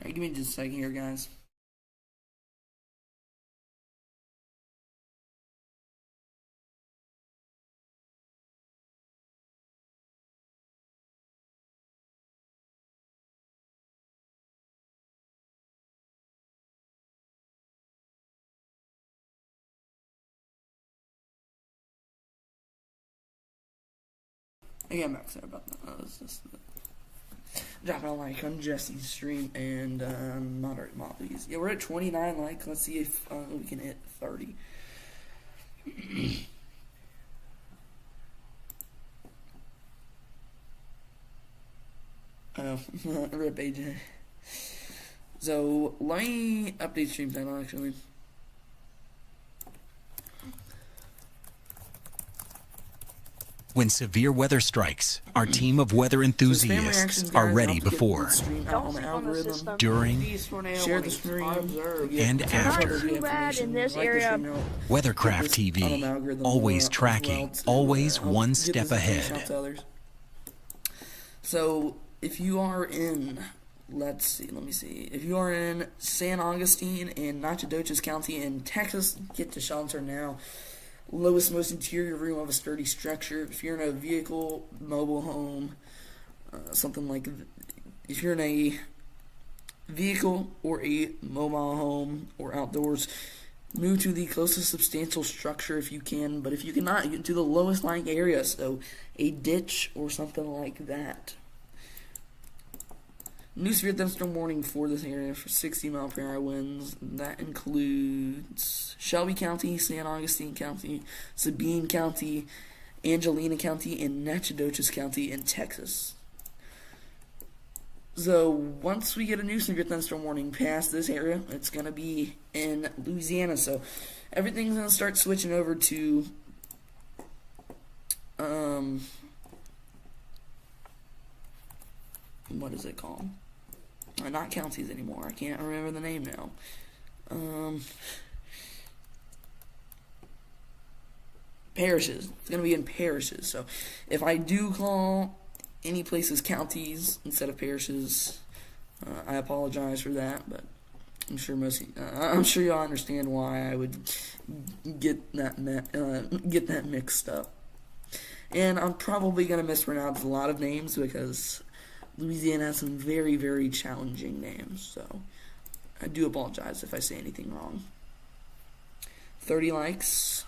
Alright, give me just a second here, guys. Again, I'm back. Sorry about that. It's just dropping a like on Jesse's stream and moderate mobbies. Yeah, we're at 29 likes. Let's see if we can hit 30. Oh, rip AJ. So let me update stream title actually. When severe weather strikes, our team of weather enthusiasts are ready before, during, share the stream, and after. Too bad in this area. WeatherCraft TV, always tracking, always one step ahead. So if you are in, let me see. If you are in San Augustine and Nacogdoches County in Texas, get to shelter now. Lowest, most interior room of a sturdy structure. If you're in a vehicle, mobile home, something like, if you're in a vehicle or a mobile home or outdoors, move to the closest substantial structure if you can. But if you cannot, you can do the lowest lying area, so a ditch or something like that. New severe thunderstorm warning for this area for 60-mile-per-hour winds. That includes Shelby County, San Augustine County, Sabine County, Angelina County, and Nacogdoches County in Texas. So once we get a new severe thunderstorm warning past this area, it's going to be in Louisiana. So everything's going to start switching over to what is it called? Not counties anymore. I can't remember the name now. Parishes. It's going to be in parishes. So if I do call any places counties instead of parishes, I apologize for that, but I'm sure I'm sure y'all understand why I would get that mixed up. And I'm probably going to mispronounce a lot of names because Louisiana has some very, very challenging names, so I do apologize if I say anything wrong. 30 likes.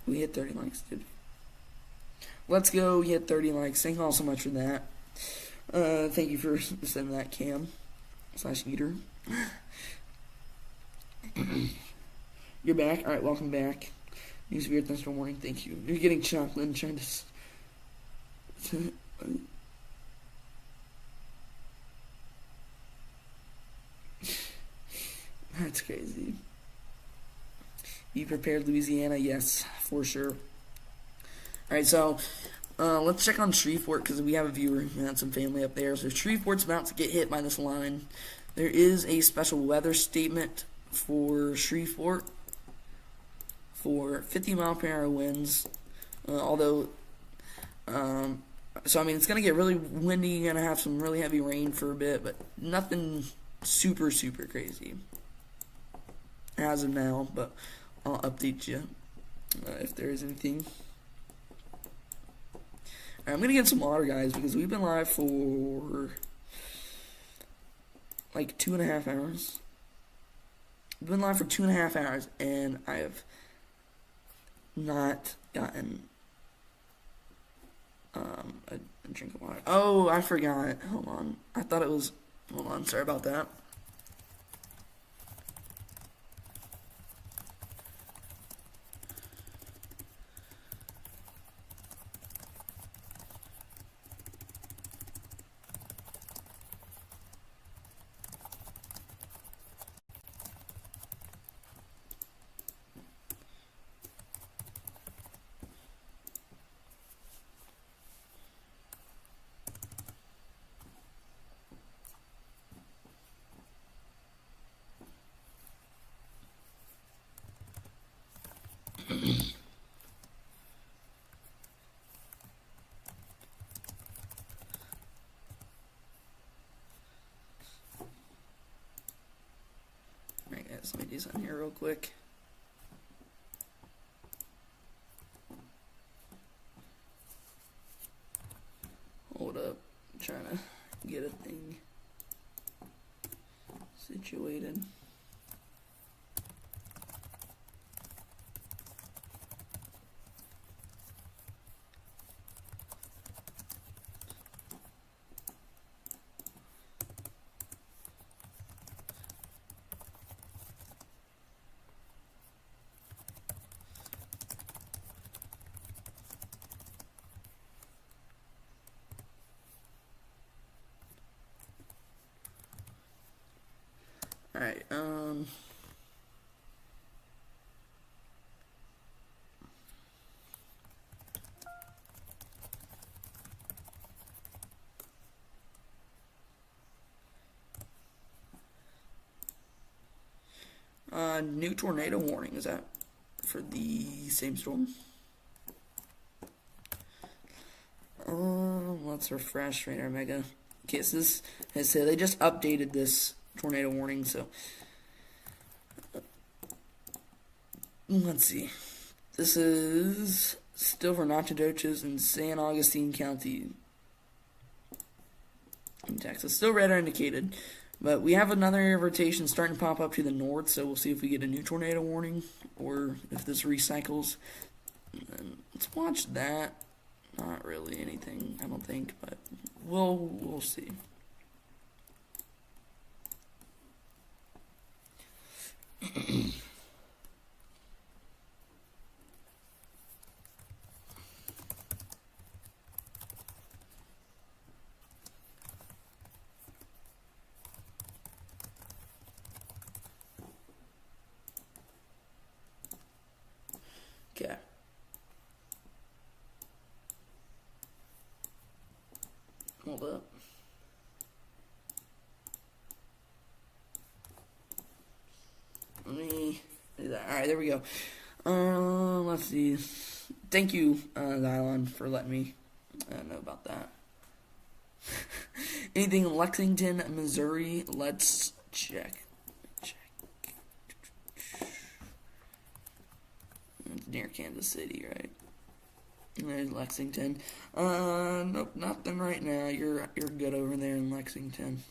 We hit 30 likes, dude. Let's go. We hit 30 likes. Thank you all so much for that. Thank you for sending that, Cam/Eater. You're back. All right, welcome back. New severe thunderstorm warning. Thank you. You're getting chocolate and trying to. That's crazy. Be prepared, Louisiana. Yes, for sure. Alright, so let's check on Shreveport because we have a viewer who had some family up there. So Shreveport's about to get hit by this line. There is a special weather statement for Shreveport for 50-mile-per-hour winds. Although so, I mean, it's going to get really windy. You're going to have some really heavy rain for a bit, but nothing super, super crazy as of now. But I'll update you if there is anything. Right, I'm going to get some water, guys, because we've been live for like 2.5 hours. We've been live for 2.5 hours, and I have not gotten a drink of water. Oh, I forgot. Hold on. I thought it was... Hold on. Sorry about that. these in here real quick. Hold up. I'm trying to get a thing situated. Alright, new tornado warning, is that for the same storm? Let's refresh Radar Mega. Okay, so this has said they just updated this tornado warning, so let's see. This is still for Nacogdoches in San Augustine County in Texas. Still radar indicated, but we have another area of rotation starting to pop up to the north, so we'll see if we get a new tornado warning or if this recycles. And let's watch that. Not really anything, I don't think, but we'll see. Okay. Hold up. Let me do that. Alright, there we go. Let's see. Thank you, Xylon, for letting me know about that. Anything in Lexington, Missouri? Let's check. It's near Kansas City, right? There's Lexington. Nope, nothing right now. You're good over there in Lexington.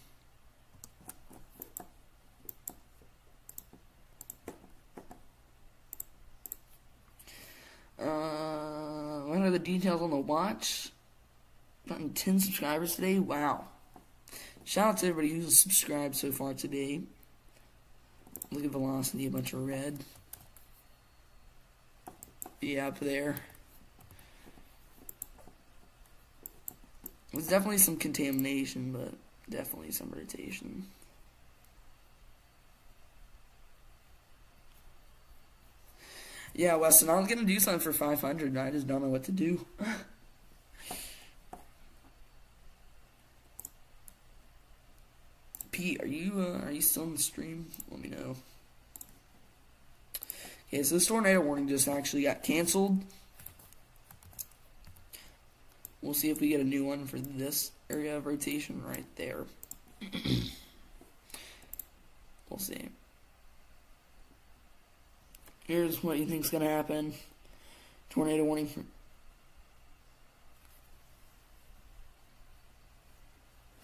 What are the details on the watch? Gotten 10 subscribers today. Wow. Shout out to everybody who's subscribed so far today. Look at velocity, a bunch of red. Yeah, up there. There's definitely some contamination, but definitely some rotation. Yeah, Weston, I was gonna do something for 500, I just don't know what to do. Pete, are you still in the stream? Let me know. Okay, so this tornado warning just actually got canceled. We'll see if we get a new one for this area of rotation right there. We'll see. Here's what you think's gonna happen. Tornado warning for...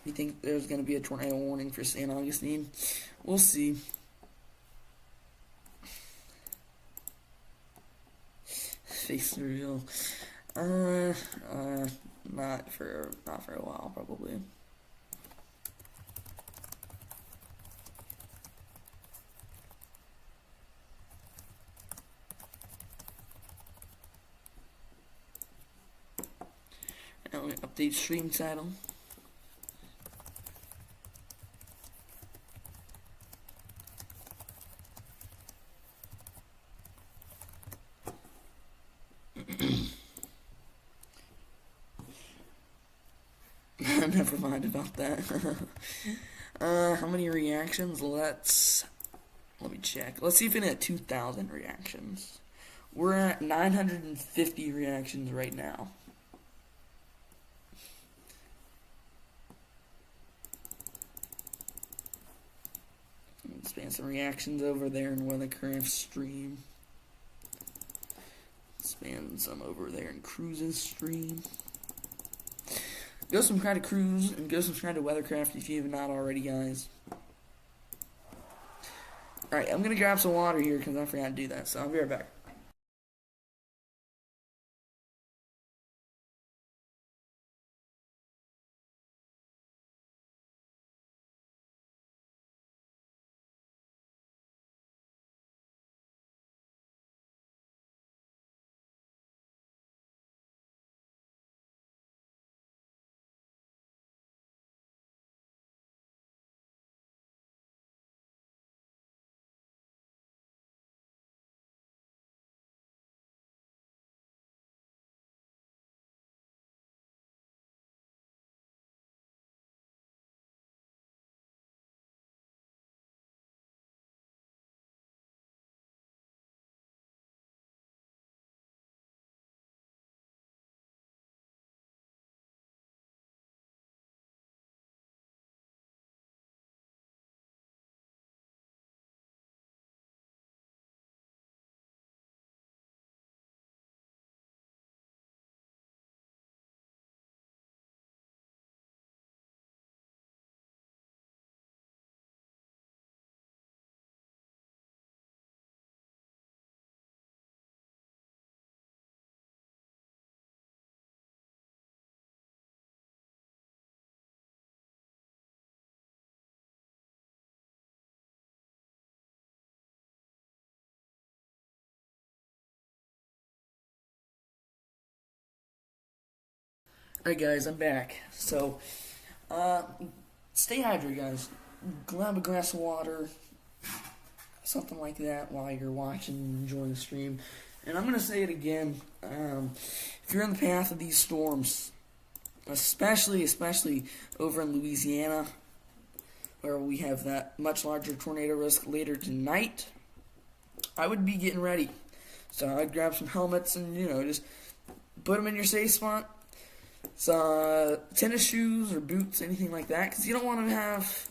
You think there's gonna be a tornado warning for San Augustine? We'll see. Face reveal. Not for a while, probably. Now we update stream title. Never mind about that. How many reactions? Let me check. Let's see if it had 2,000 reactions. We're at 950 reactions right now. Let's Span some reactions over there in WeatherCraft stream. Span some over there in Cruise's stream. Go subscribe to Cruise and go subscribe to WeatherCraft if you have not already, guys. Alright, I'm gonna grab some water here because I forgot to do that, so I'll be right back. Alright guys, I'm back. So, stay hydrated guys. Grab a glass of water, something like that while you're watching and enjoying the stream. And I'm going to say it again, if you're in the path of these storms, especially over in Louisiana, where we have that much larger tornado risk later tonight, I would be getting ready. So I'd grab some helmets and, just put them in your safe spot. So, tennis shoes or boots, anything like that, because you don't want to have,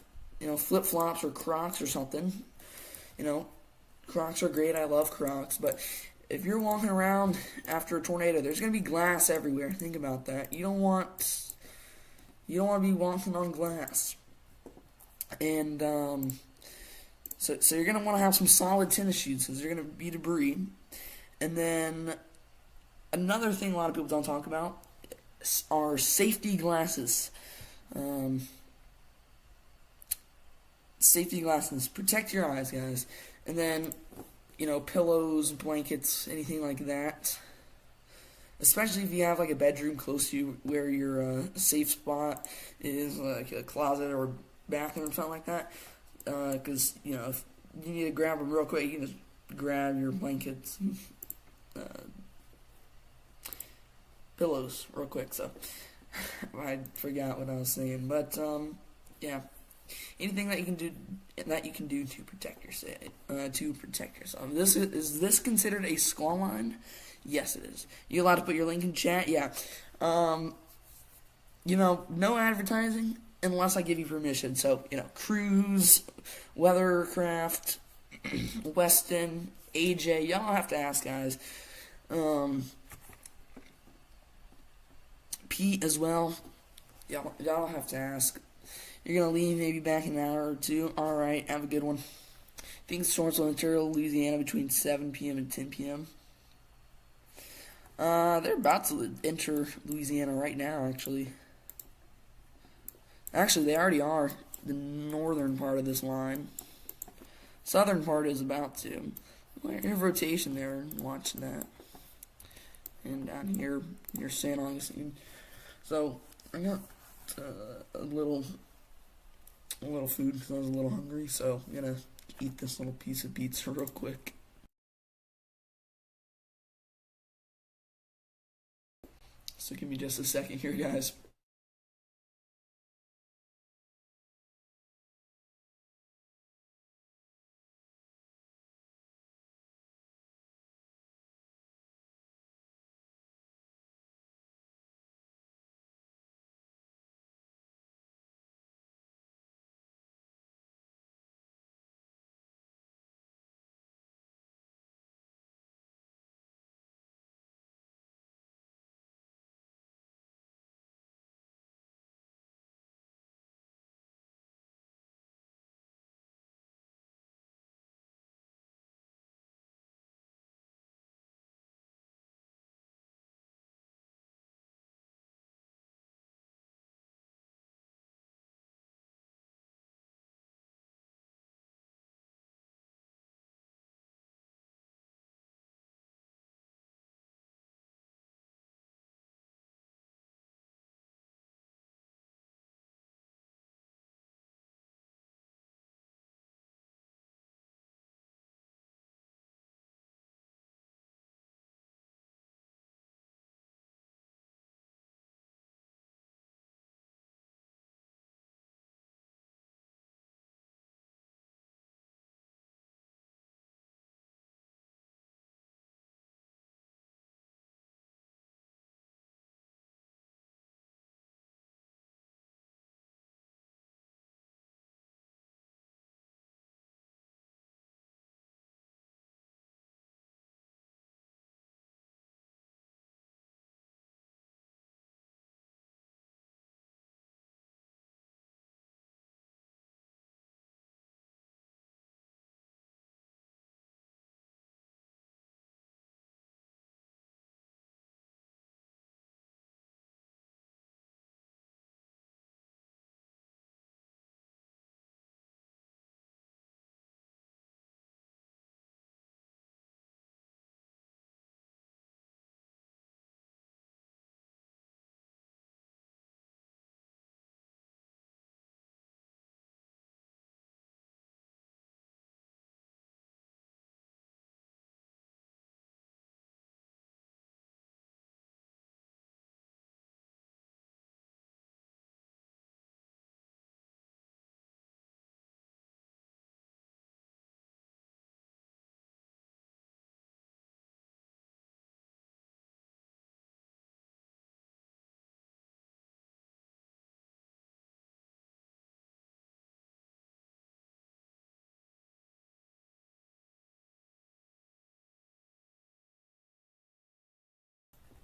flip-flops or Crocs or something. Crocs are great, I love Crocs, but if you're walking around after a tornado, there's going to be glass everywhere. Think about that. You don't want to be walking on glass. And, so you're going to want to have some solid tennis shoes, because they're going to be debris. And then, another thing a lot of people don't talk about are safety glasses. Safety glasses. Protect your eyes, guys. And then, pillows, blankets, anything like that. Especially if you have, like, a bedroom close to you where your safe spot is, like a closet or bathroom or something like that. Because, if you need to grab them real quick, you can just grab your blankets and pillows real quick. So I forgot what I was saying, but yeah, anything that you can do to protect yourself. Is this considered a squall line? Yes, it is. You allowed to put your link in chat? Yeah. No advertising unless I give you permission. So Cruise, WeatherCraft, Weston, AJ, y'all have to ask, guys. Pete as well. Y'all have to ask. You're gonna leave maybe back in an hour or two. Alright, have a good one. I think storms will enter Louisiana between 7 p.m. and 10 p.m. They're about to enter Louisiana right now, actually. Actually, they already are. The northern part of this line. Southern part is about to. We're in rotation there, watching that. And down here near San Augustine. So I got a little food because I was a little hungry. So I'm gonna eat this little piece of pizza real quick. So give me just a second here, guys.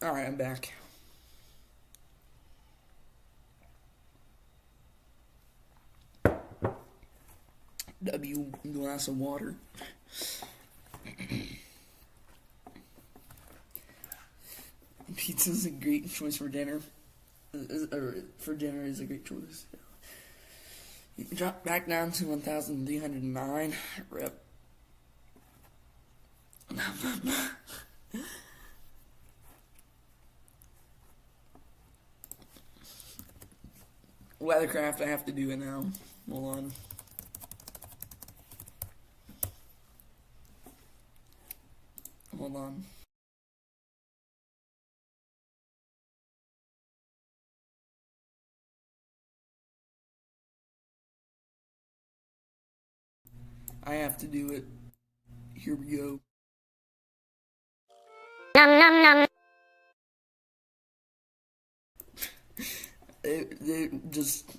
Alright, I'm back. Glass of water. Pizza's a great choice for dinner. For dinner is a great choice. You drop back down to 1,309. Rip. WeatherCraft, I have to do it now. Hold on. Hold on. I have to do it. Here we go. Nom nom nom. It just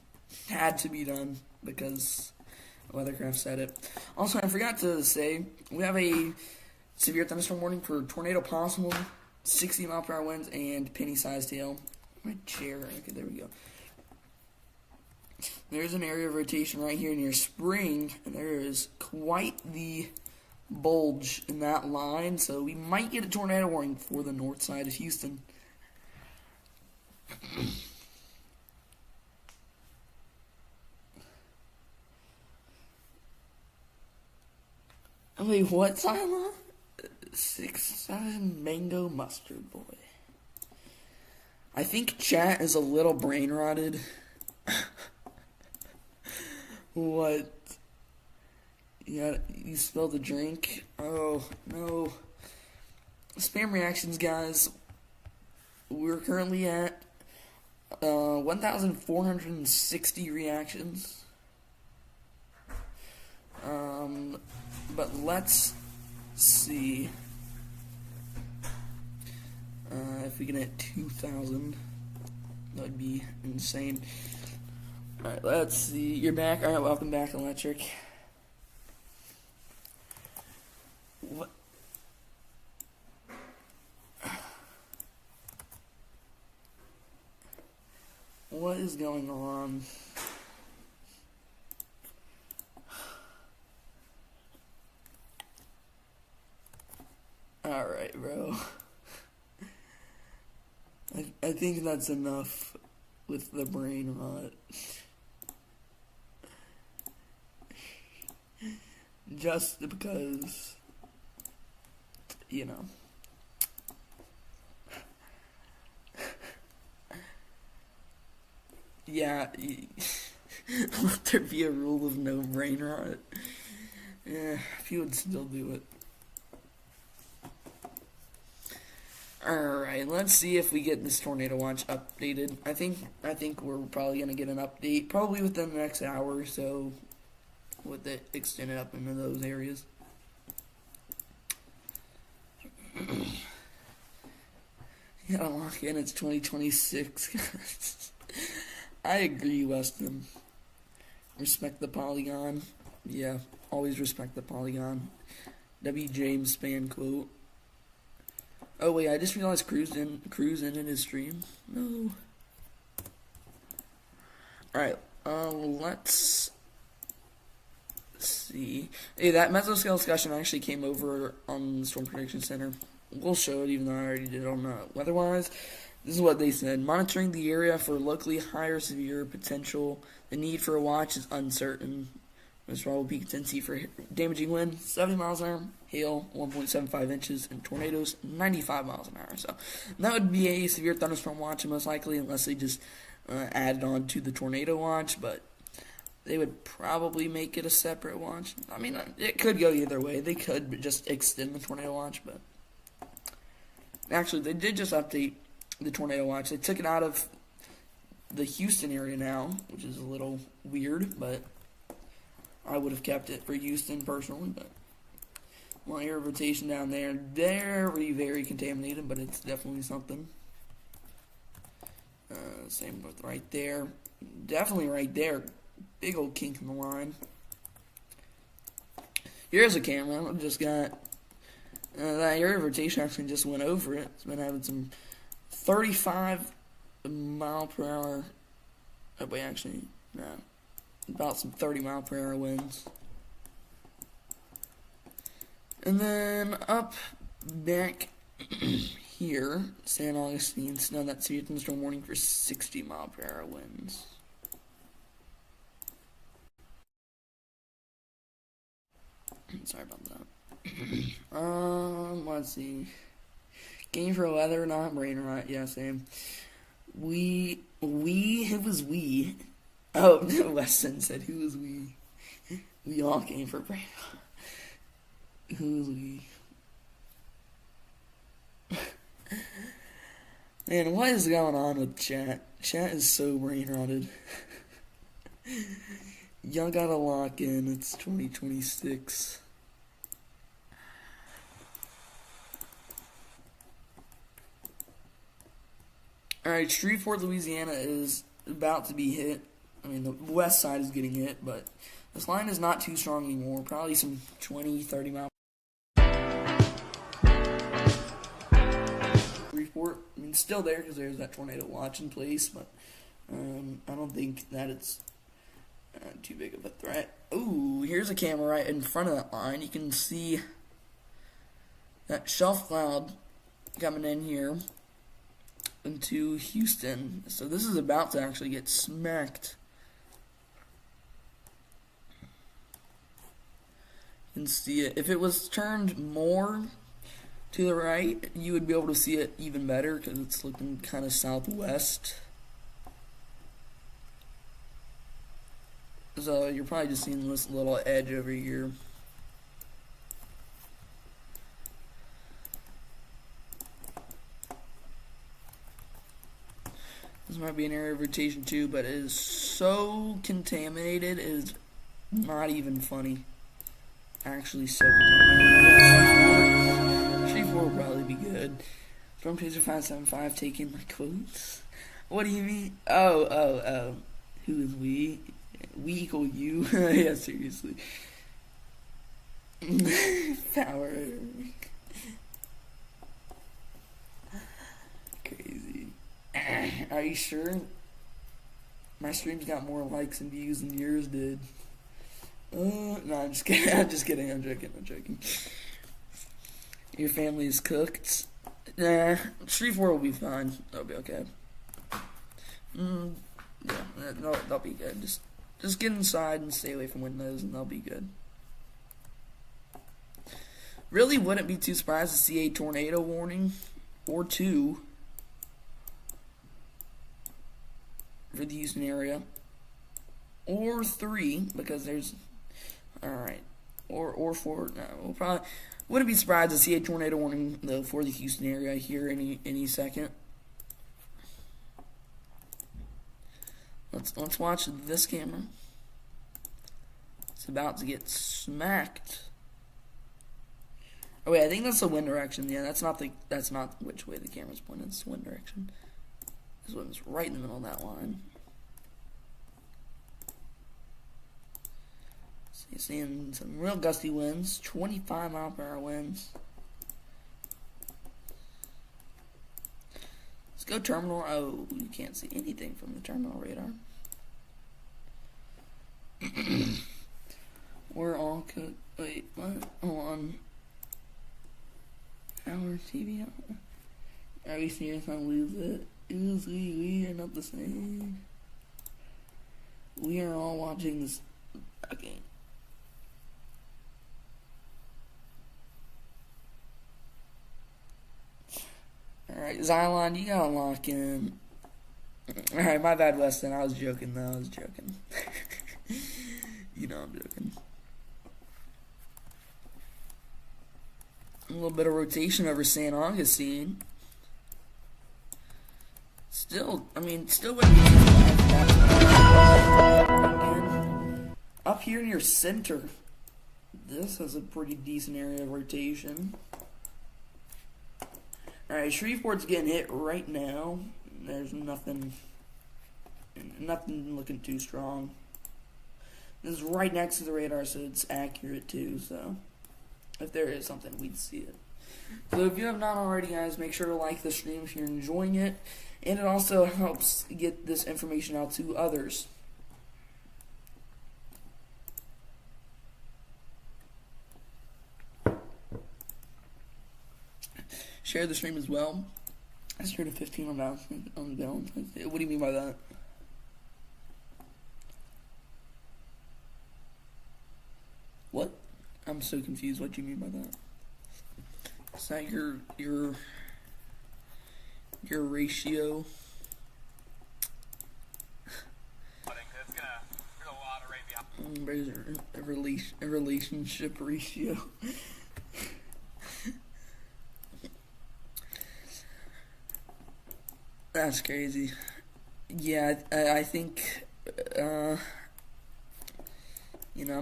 had to be done because WeatherCraft said it. Also, I forgot to say, we have a severe thunderstorm warning for tornado possible, 60-mile-per-hour winds, and penny-sized hail. My chair. Okay, there we go. There's an area of rotation right here near Spring, and there is quite the bulge in that line, so we might get a tornado warning for the north side of Houston. Wait, what, Sila? 6-7 mango mustard boy. I think chat is a little brain rotted. What? Yeah, you spilled the drink? Oh, no. Spam reactions, guys. We're currently at 1,460 reactions. But let's see if we can hit 2,000. That would be insane. Alright, let's see. You're back? Alright, welcome back, Electric. What? What is going on? Alright, bro. I think that's enough with the brain rot. Just because, you know. Yeah, let there be a rule of no brain rot. Yeah, if you would still do it. Alright, let's see if we get this tornado watch updated. I think we're probably gonna get an update probably within the next hour or so with it extended up into those areas. You gotta lock in, it's 2026. I agree, Weston. Respect the polygon. Yeah, always respect the polygon. W. James Span quote. Oh wait, I just realized Cruz ended his stream. No. Alright, let's see. Hey, that mesoscale discussion actually came over on the Storm Prediction Center. We'll show it even though I already did it on weather-wise. This is what they said. Monitoring the area for locally higher severe potential. The need for a watch is uncertain. Most probable peak intensity for damaging wind, 70 miles an hour, hail, 1.75 inches, and tornadoes, 95 miles an hour. So that would be a severe thunderstorm watch, most likely, unless they just added on to the tornado watch. But they would probably make it a separate watch. I mean, it could go either way. They could just extend the tornado watch, but actually, they did just update the tornado watch. They took it out of the Houston area now, which is a little weird, but I would have kept it for Houston personally, but well, air rotation down there, very, very contaminated, but it's definitely something. Same with right there. Definitely right there. Big old kink in the line. Here's a camera. I just got that air rotation actually just went over it. It's been having some 35 mile per hour. Oh, wait, actually, no. About some 30 mile per hour winds. And then up back here, San Augustine, snow that severe thunderstorm warning for 60 mile per hour winds. Sorry about that. Let's see. Game for weather, not rain, right? Yeah, same. Who was we? Oh, Weston said, who was we? We all came for rain. Who was we? Man, what is going on with chat? Chat is so brain rotted. Y'all gotta lock in. It's 2026. Alright, Shreveport, Louisiana is about to be hit. I mean, the west side is getting hit, but this line is not too strong anymore. Probably some 20, 30 mile. Shreveport, I mean, it's still there because there's that tornado watch in place, but I don't think that it's too big of a threat. Ooh, here's a camera right in front of that line. You can see that shelf cloud coming in here into Houston. So this is about to actually get smacked. You can see it. If it was turned more to the right, you would be able to see it even better because it's looking kind of southwest. So you're probably just seeing this little edge over here. This might be an area of rotation too, but it is so contaminated, it is not even funny. Actually, so contaminated. Shreveport will probably be good. Storm Chaser 575 taking my quotes. What do you mean? Oh. Who is we? We equal you? Yeah, seriously. Power. Crazy. Are you sure? My streams got more likes and views than yours did. No, I'm just kidding. I'm joking. Your family is cooked? Nah, Shreveport will be fine. That'll be okay. Yeah, that'll be good. Just get inside and stay away from windows, and they'll be good. Really wouldn't be too surprised to see a tornado warning or two for the Houston area, or 3 because there's or 4. No, we'll probably wouldn't be surprised to see a tornado warning though for the Houston area here any second. Let's watch this camera. It's about to get smacked. Oh wait, I think that's the wind direction. Yeah, that's not which way the camera's pointed. It's the wind direction. This one's right in the middle of that line. So you're seeing some real gusty winds, 25 mile per hour winds. Let's go terminal. Oh, you can't see anything from the terminal radar. We're all cooked. Wait, what? Hold on. Our TV on. Are we serious on lose it? We are not the same. We are all watching this. Okay. Alright, Xylon, you gotta lock in. Alright, my bad, Weston. I was joking, though. I was joking. You know I'm joking. A little bit of rotation over San Augustine. Still wouldn't be up here near center. This has a pretty decent area of rotation. Alright, Shreveport's getting hit right now. There's nothing looking too strong. This is right next to the radar, so it's accurate too, so if there is something, we'd see it. So if you have not already, guys, make sure to like the stream if you're enjoying it. And it also helps get this information out to others. Share the stream as well. I shared a 15 on Valentine's Day. What do you mean by that? What? I'm so confused. What do you mean by that? Is that your ratio? A relationship ratio. That's crazy. Yeah, I think, I'm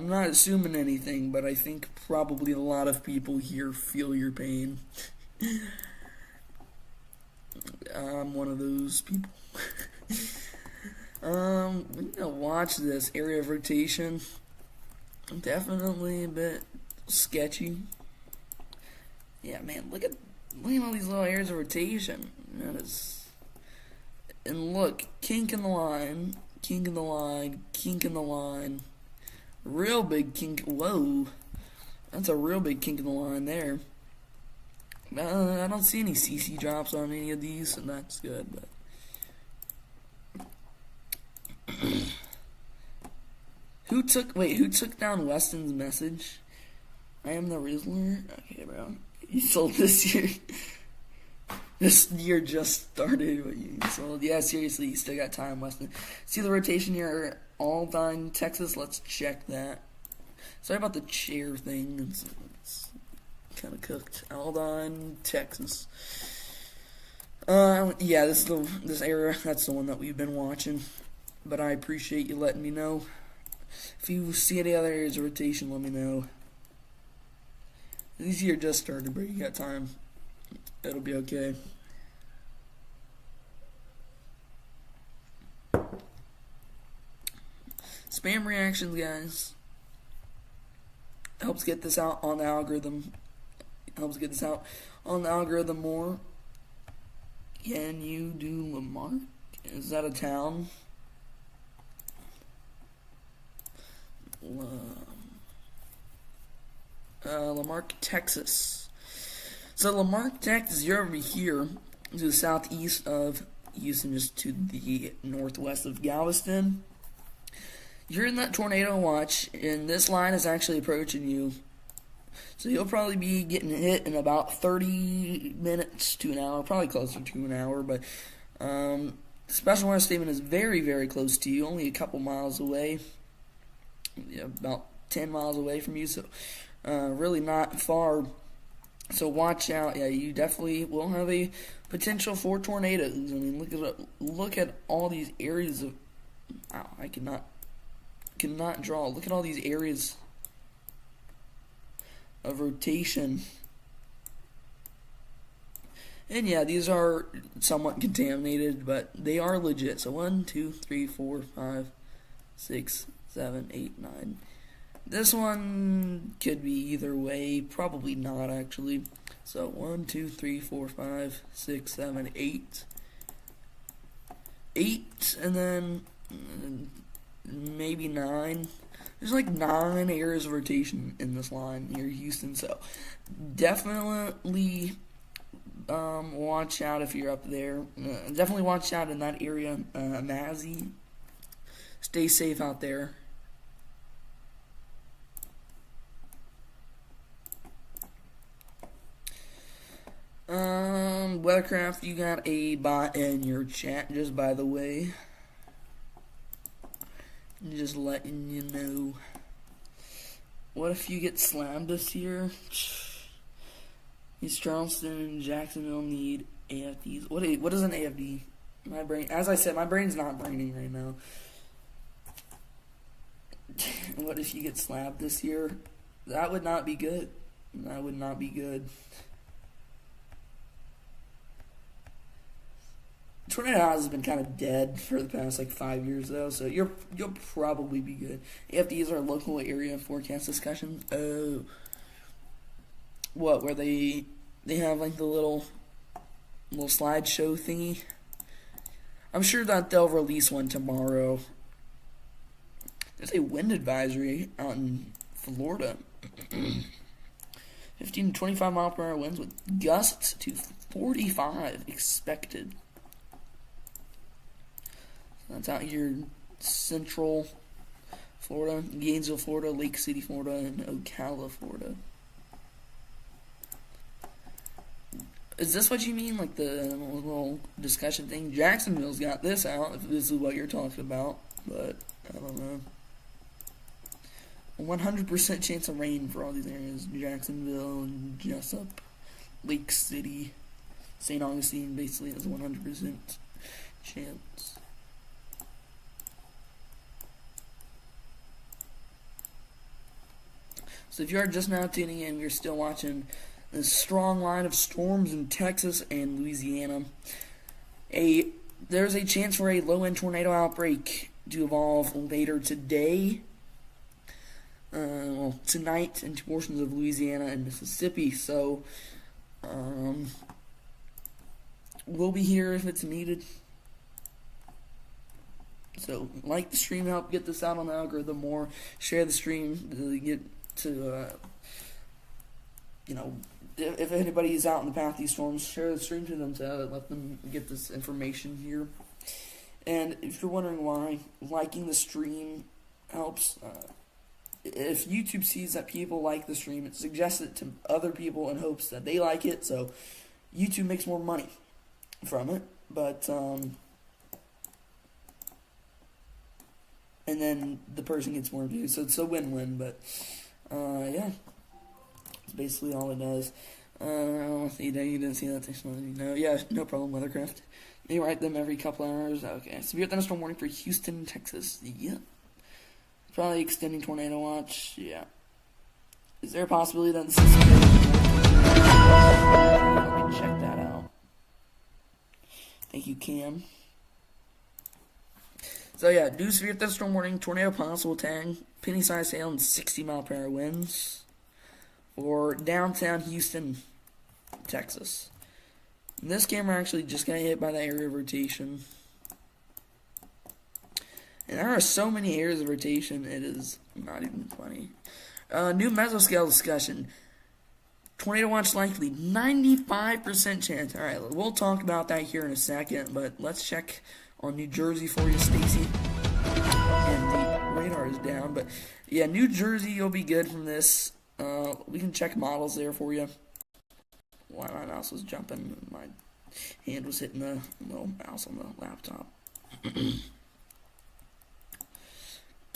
not assuming anything, but I think probably a lot of people here feel your pain. I'm one of those people. Watch this area of rotation. Definitely a bit sketchy. Yeah, man, look at all these little areas of rotation. And look, kink in the line, kink in the line, kink in the line. Real big kink. Whoa, that's a real big kink in the line there. I don't see any CC drops on any of these, and that's good. But who took down Weston's message? I am the Rizzler. Okay, bro. You sold this year. This year just started. What you sold? Yeah, seriously, you still got time, Weston. See the rotation here, Aldine, Texas. Let's check that. Sorry about the chair thing. It's kind of cooked. Aldine, Texas. Yeah, this area. That's the one that we've been watching. But I appreciate you letting me know. If you see any other areas of rotation, let me know. This year just started, bro. You got time. It'll be okay. Spam reactions, guys. Helps get this out on the algorithm. Helps get this out on the algorithm more. Can you do Lamarck? Is that a town? Lamarck, Texas. So Lamarck, Texas, you're over here to the southeast of Houston, just to the northwest of Galveston. You're in that tornado watch, and this line is actually approaching you. So you'll probably be getting hit in about 30 minutes to an hour, probably closer to an hour, but special weather statement is very, very close to you, only a couple miles away. Yeah, about 10 miles away from you, so really not far. So watch out. Yeah, you definitely will have a potential for tornadoes. I mean, look at all these areas of. Wow, I cannot draw. Look at all these areas of rotation. And yeah, these are somewhat contaminated, but they are legit. So 1, 2, 3, 4, 5, 6, 7, 8, 9. This one could be either way. Probably not, actually. So 1, 2, 3, 4, 5, 6, 7, 8. 8, and then maybe 9. There's like 9 areas of rotation in this line near Houston. So definitely watch out if you're up there. Definitely watch out in that area. Mazzy. Stay safe out there. WeatherCraft, you got a bot in your chat, just by the way. Just letting you know. What if you get slammed this year? East Charleston and Jacksonville need AFDs. What is an AFD? My brain, as I said, my brain's not braining right now. What if you get slapped this year? That would not be good. That would not be good. Tornado House has been kind of dead for the past 5 years though, so you'll probably be good. AFDs are local area forecast discussions. Oh, what were they? they have like the little slideshow thingy. I'm sure that they'll release one tomorrow. There's a wind advisory out in Florida. 15 to 25 mile per hour winds with gusts to 45 expected. That's out here in Central Florida, Gainesville, Florida, Lake City, Florida, and Ocala, Florida. Is this what you mean, like the little discussion thing? Jacksonville's got this out, if this is what you're talking about, but I don't know. 100% chance of rain for all these areas. Jacksonville, Jessup, Lake City, St. Augustine basically has a 100% chance. So if you are just now tuning in, you're still watching this strong line of storms in Texas and Louisiana. There's a chance for a low-end tornado outbreak to evolve later today. Tonight into portions of Louisiana and Mississippi. So, we'll be here if it's needed. So, like the stream, help get this out on the algorithm more. Share the stream to get to, if anybody's out in the path of these storms, share the stream to them to let them get this information here. And if you're wondering why, liking the stream helps. If YouTube sees that people like the stream, it suggests it to other people in hopes that they like it, so YouTube makes more money from it, but, and then the person gets more views, so it's a win-win, but, yeah, that's basically all it does. You didn't see that, no, yeah, no problem, WeatherCraft. They write them every couple hours, okay, severe thunderstorm warning for Houston, Texas, yeah. Probably extending tornado watch. Yeah. Is there a possibility that this is... Let me check that out. Thank you, Cam. So yeah, due severe thunderstorm warning, tornado possible tag, penny-sized hail and 60 mile per hour winds for downtown Houston, Texas. And this camera actually just got hit by the area of rotation. And there are so many areas of rotation, it is not even funny. New mesoscale discussion. Tornado watch likely. 95% chance. Alright, we'll talk about that here in a second, but let's check on New Jersey for you, Stacy. And the radar is down, but yeah, New Jersey, you'll be good from this. We can check models there for you. Why my mouse was jumping, my hand was hitting the little mouse on the laptop.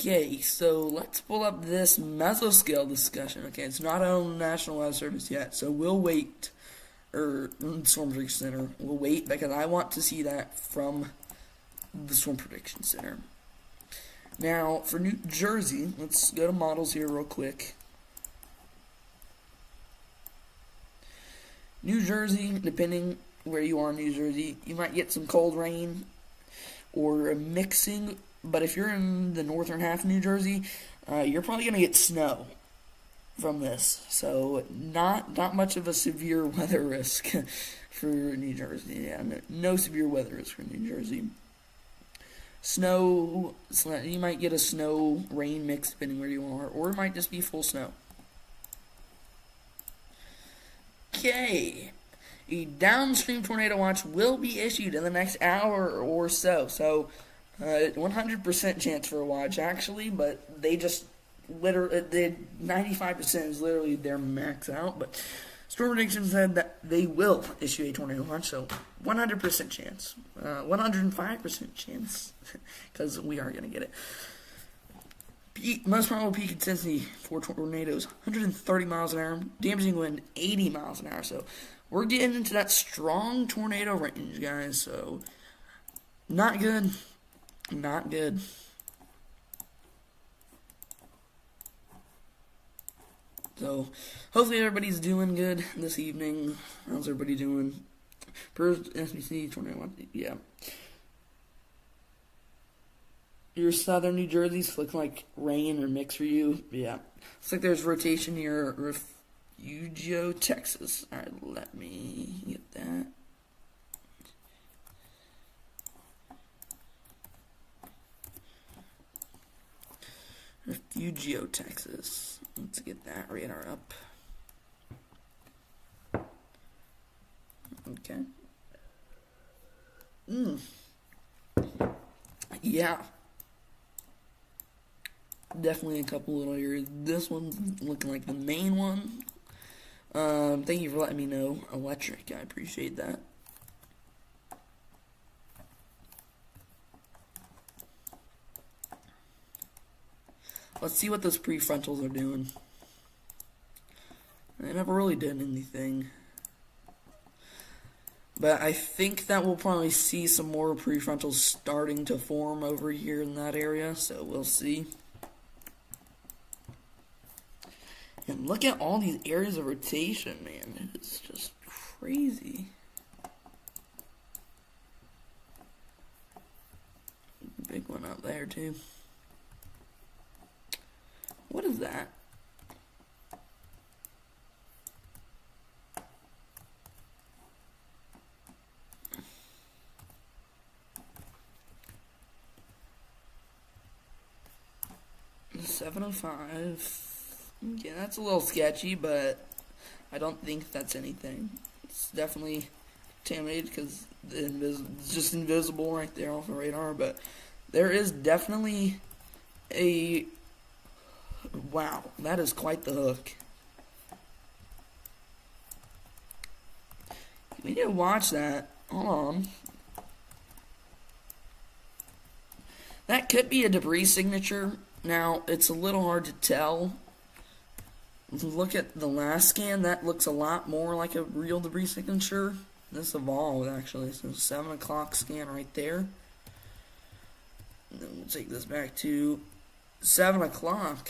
Okay, so let's pull up this mesoscale discussion. Okay, it's not on National Weather Service yet, so we'll wait, or Storm Prediction Center. We'll wait because I want to see that from the Storm Prediction Center. Now, for New Jersey, let's go to models here real quick. New Jersey, depending where you are in New Jersey, you might get some cold rain or a mixing. But if you're in the northern half of New Jersey, you're probably going to get snow from this. So not much of a severe weather risk for New Jersey. Yeah, no severe weather risk for New Jersey. Snow, you might get a snow rain mix depending where you are, or it might just be full snow. Okay. A downstream tornado watch will be issued in the next hour or so. So 100% chance for a watch, actually, but they just literally, 95% is literally their max out, but Storm Prediction said that they will issue a tornado watch, so 100% chance, 105% chance, because we are going to get it. Most probable peak intensity for tornadoes, 130 miles an hour, damaging wind, 80 miles an hour, so we're getting into that strong tornado range, guys, so not good. Not good. So, hopefully everybody's doing good this evening. How's everybody doing? Per SBC, tornado, yeah. Your southern New Jersey's look like rain or mix for you. Yeah. Looks like there's rotation here Refugio, Texas. Alright, let me get that. Refugio, Texas. Let's get that radar up. Okay. Yeah. Definitely a couple little areas. This one's looking like the main one. Thank you for letting me know, Electric. I appreciate that. Let's see what those prefrontals are doing. They never really did anything. But I think that we'll probably see some more prefrontals starting to form over here in that area, so we'll see. And look at all these areas of rotation, man. It's just crazy. Big one out there, too. What is that? $705. Yeah, that's a little sketchy, but I don't think that's anything. It's definitely contaminated because it's just invisible right there off the radar, but there is definitely a... Wow, that is quite the hook. We need to watch that. Hold on. That could be a debris signature. Now, it's a little hard to tell. Look at the last scan. That looks a lot more like a real debris signature. This evolved, actually. So 7 o'clock scan right there. And then we'll take this back to 7 o'clock.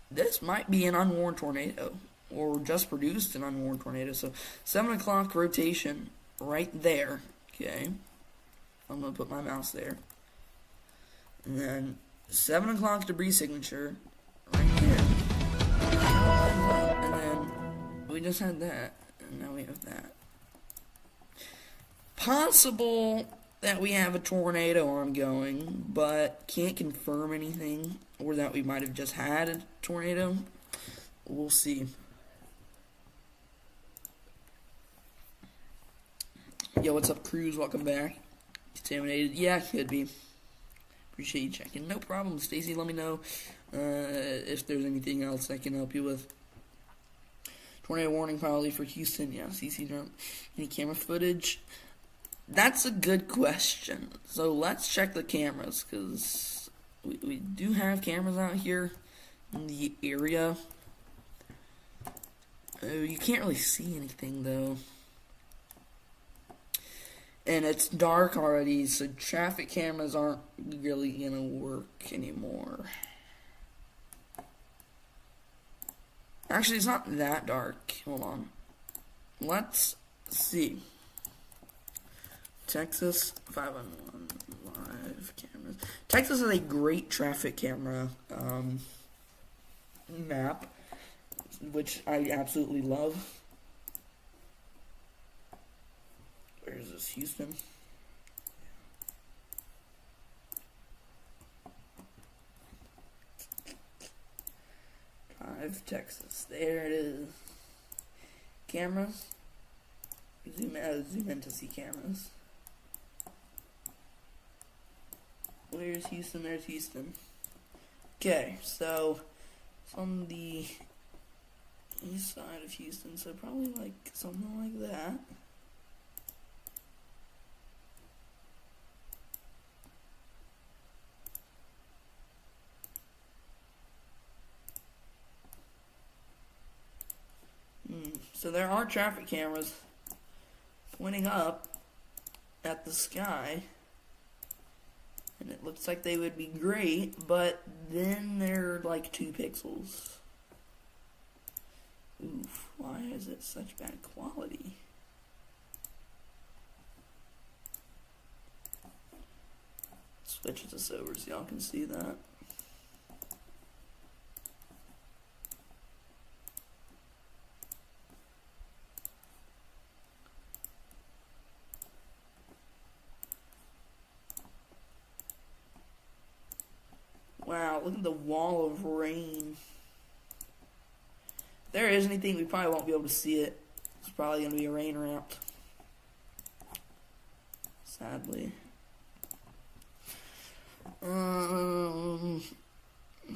This might be an unwarned tornado, or just produced an unwarned tornado. So 7 o'clock rotation right there. Okay. I'm going to put my mouse there. And then 7 o'clock debris signature right there. And then we just had that. And now we have that. Possible that we have a tornado ongoing, but can't confirm anything. Or that we might have just had a tornado. We'll see. Yo, what's up, Cruz? Welcome back. Contaminated? Yeah, could be. Appreciate you checking. No problem, Stacy. Let me know if there's anything else I can help you with. Tornado warning probably for Houston. Yeah, CC drone. Any camera footage? That's a good question. So let's check the cameras, because we do have cameras out here in the area. You can't really see anything, though. And it's dark already, so traffic cameras aren't really gonna work anymore. Actually, it's not that dark. Hold on. Let's see. Texas 511 live cameras. Texas is a great traffic camera map, which I absolutely love. Where is this? Houston? Drive, Texas. There it is. Cameras. Zoom in to see cameras. Where's Houston? There's Houston. Okay, so it's on the east side of Houston, so probably like something like that. So there are traffic cameras pointing up at the sky, and it looks like they would be great, but then they're like 2 pixels. Oof, why is it such bad quality? Switch this over so y'all can see that. Look at the wall of rain. If there is anything, we probably won't be able to see it. It's probably going to be a rain route. Sadly.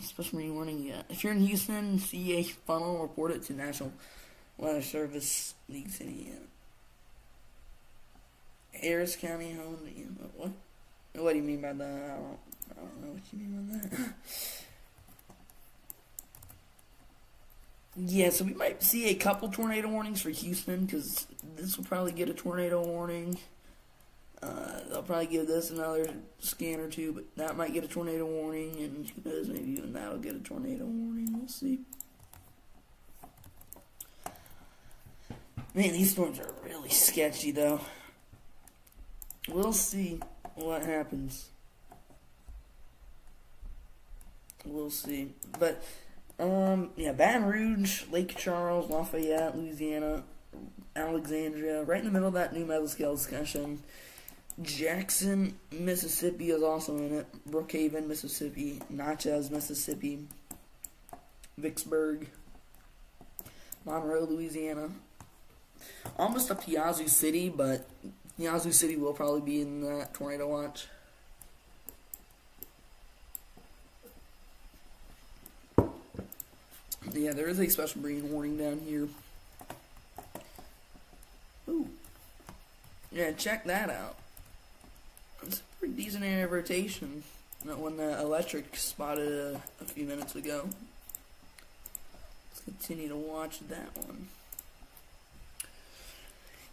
Special marine warning yet. If you're in Houston, see a funnel, report it to National Weather Service, League City. Harris County, home. What? What do you mean by that? I don't know what you mean by that. Yeah, so we might see a couple tornado warnings for Houston, because this will probably get a tornado warning. They'll probably give this another scan or two, but that might get a tornado warning, and who knows, maybe even that'll get a tornado warning. We'll see. Man, these storms are really sketchy, though. We'll see what happens. We'll see. But, yeah, Baton Rouge, Lake Charles, Lafayette, Louisiana, Alexandria, right in the middle of that new mesoscale discussion. Jackson, Mississippi is also in it. Brookhaven, Mississippi. Natchez, Mississippi. Vicksburg. Monroe, Louisiana. Almost up to Yazoo City, but Yazoo City will probably be in that tornado watch. Yeah, there is a special marine warning down here. Ooh. Yeah, check that out. It's a pretty decent area of rotation. That one electric spotted a few minutes ago. Let's continue to watch that one.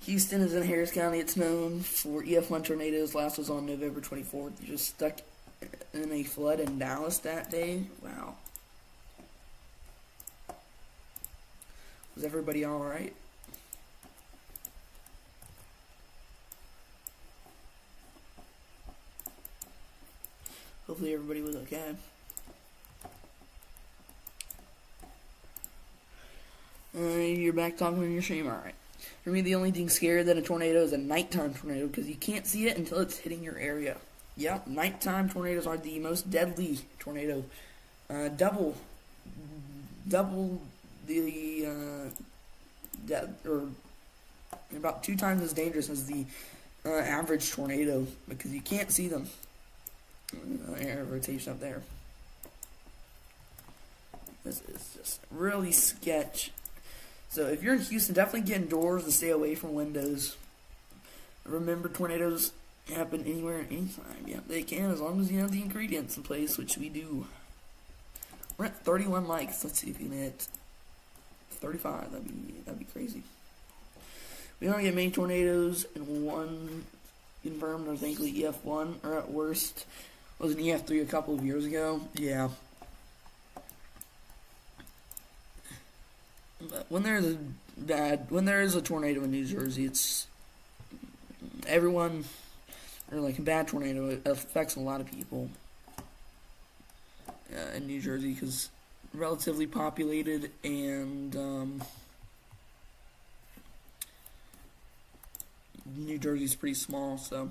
Houston is in Harris County. It's known for EF1 tornadoes. Last was on November 24th. You're just stuck in a flood in Dallas that day. Wow. Was everybody alright? Hopefully everybody was okay. You're back talking on your stream, alright. For me, the only thing scarier than a tornado is a nighttime tornado, because you can't see it until it's hitting your area. Yep, nighttime tornadoes are the most deadly tornado. Double the, or about 2 times as dangerous as the average tornado, because you can't see them. Air rotation up there. This is just really sketch. So if you're in Houston, definitely get indoors and stay away from windows. Remember, tornadoes happen anywhere and anytime. Yeah, they can, as long as you have the ingredients in place, which we do. We're at 31 likes. Let's see if we can hit 35. That'd be crazy. We don't get many tornadoes, and one confirmed, or thankfully EF1, or at worst was an EF3 a couple of years ago. Yeah. But when there is a tornado in New Jersey, it's everyone, or like a bad tornado, it affects a lot of people in New Jersey, because relatively populated, and New Jersey's pretty small, so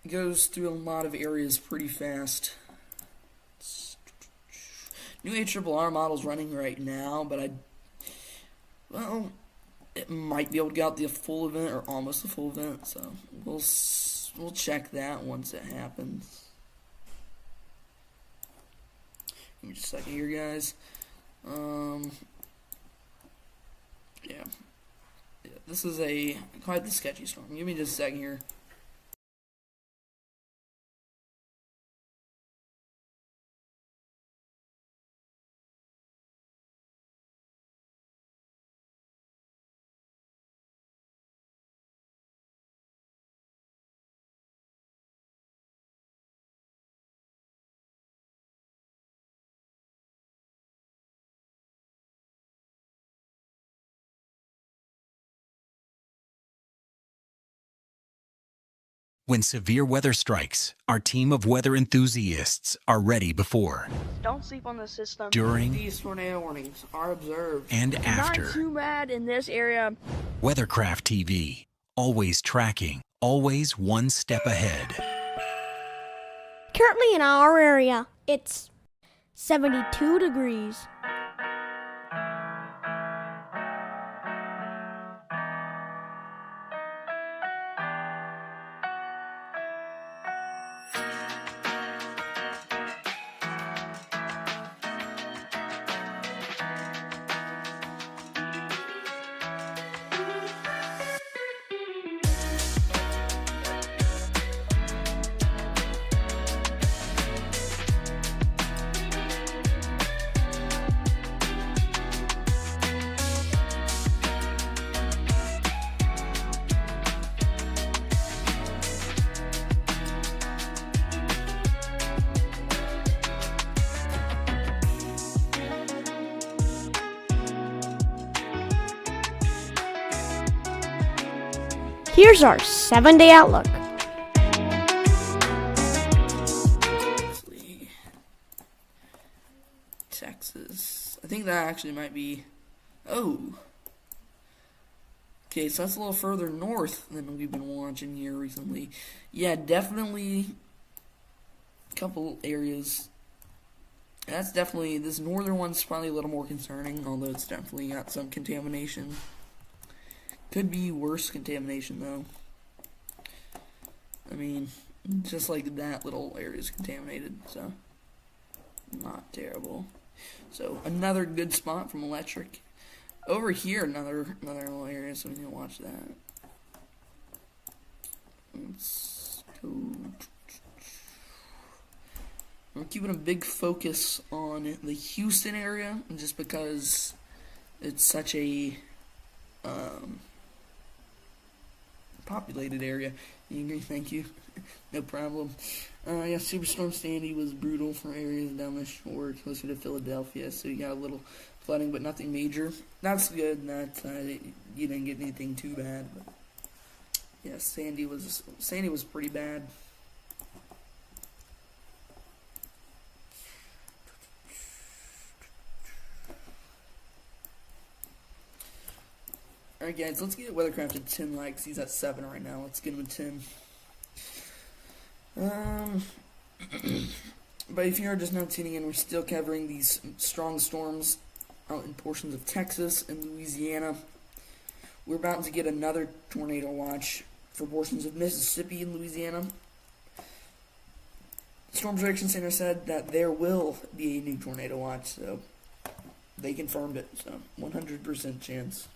it goes through a lot of areas pretty fast. New ARRR model's running right now, but it might be able to get out the full event, or almost the full event, so we'll check that once it happens. Give me just a second here, guys. Yeah, this is quite the sketchy storm. Give me just a second here. When severe weather strikes, our team of weather enthusiasts are ready before, don't sleep on the system, during, these tornado warnings are observed, and after. Not too bad in this area. WeatherCraft TV, always tracking, always one step ahead. Currently in our area, it's 72 degrees. Here's our 7-day outlook. Texas. I think that actually might be... Oh. Okay, so that's a little further north than we've been watching here recently. Yeah, definitely a couple areas. That's definitely... This northern one's probably a little more concerning, although it's definitely got some contamination. Could be worse contamination, though. I mean, just like that little area is contaminated, so not terrible. So another good spot from electric. Over here, another little area, so we can watch that. Let's go. We're keeping a big focus on the Houston area, just because it's such a populated area. You agree? Thank you. No problem. Yeah, Superstorm Sandy was brutal for areas down the shore closer to Philadelphia, so you got a little flooding, but nothing major. That's good that you didn't get anything too bad. But yeah, Sandy was pretty bad. Alright guys, let's get WeatherCraft at 10 likes. He's at 7 right now. Let's get him at 10. But if you're just now tuning in, we're still covering these strong storms out in portions of Texas and Louisiana. We're about to get another tornado watch for portions of Mississippi and Louisiana. Storm Prediction Center said that there will be a new tornado watch, so they confirmed it. So 100% chance.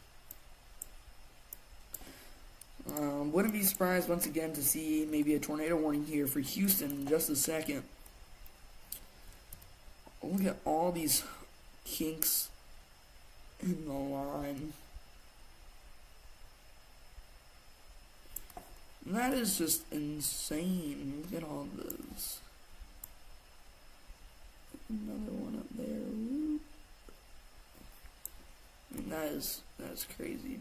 Wouldn't be surprised once again to see maybe a tornado warning here for Houston in just a second. Look at all these kinks in the line. And that is just insane. Look at all those. Another one up there. Whoop. I mean, that's crazy.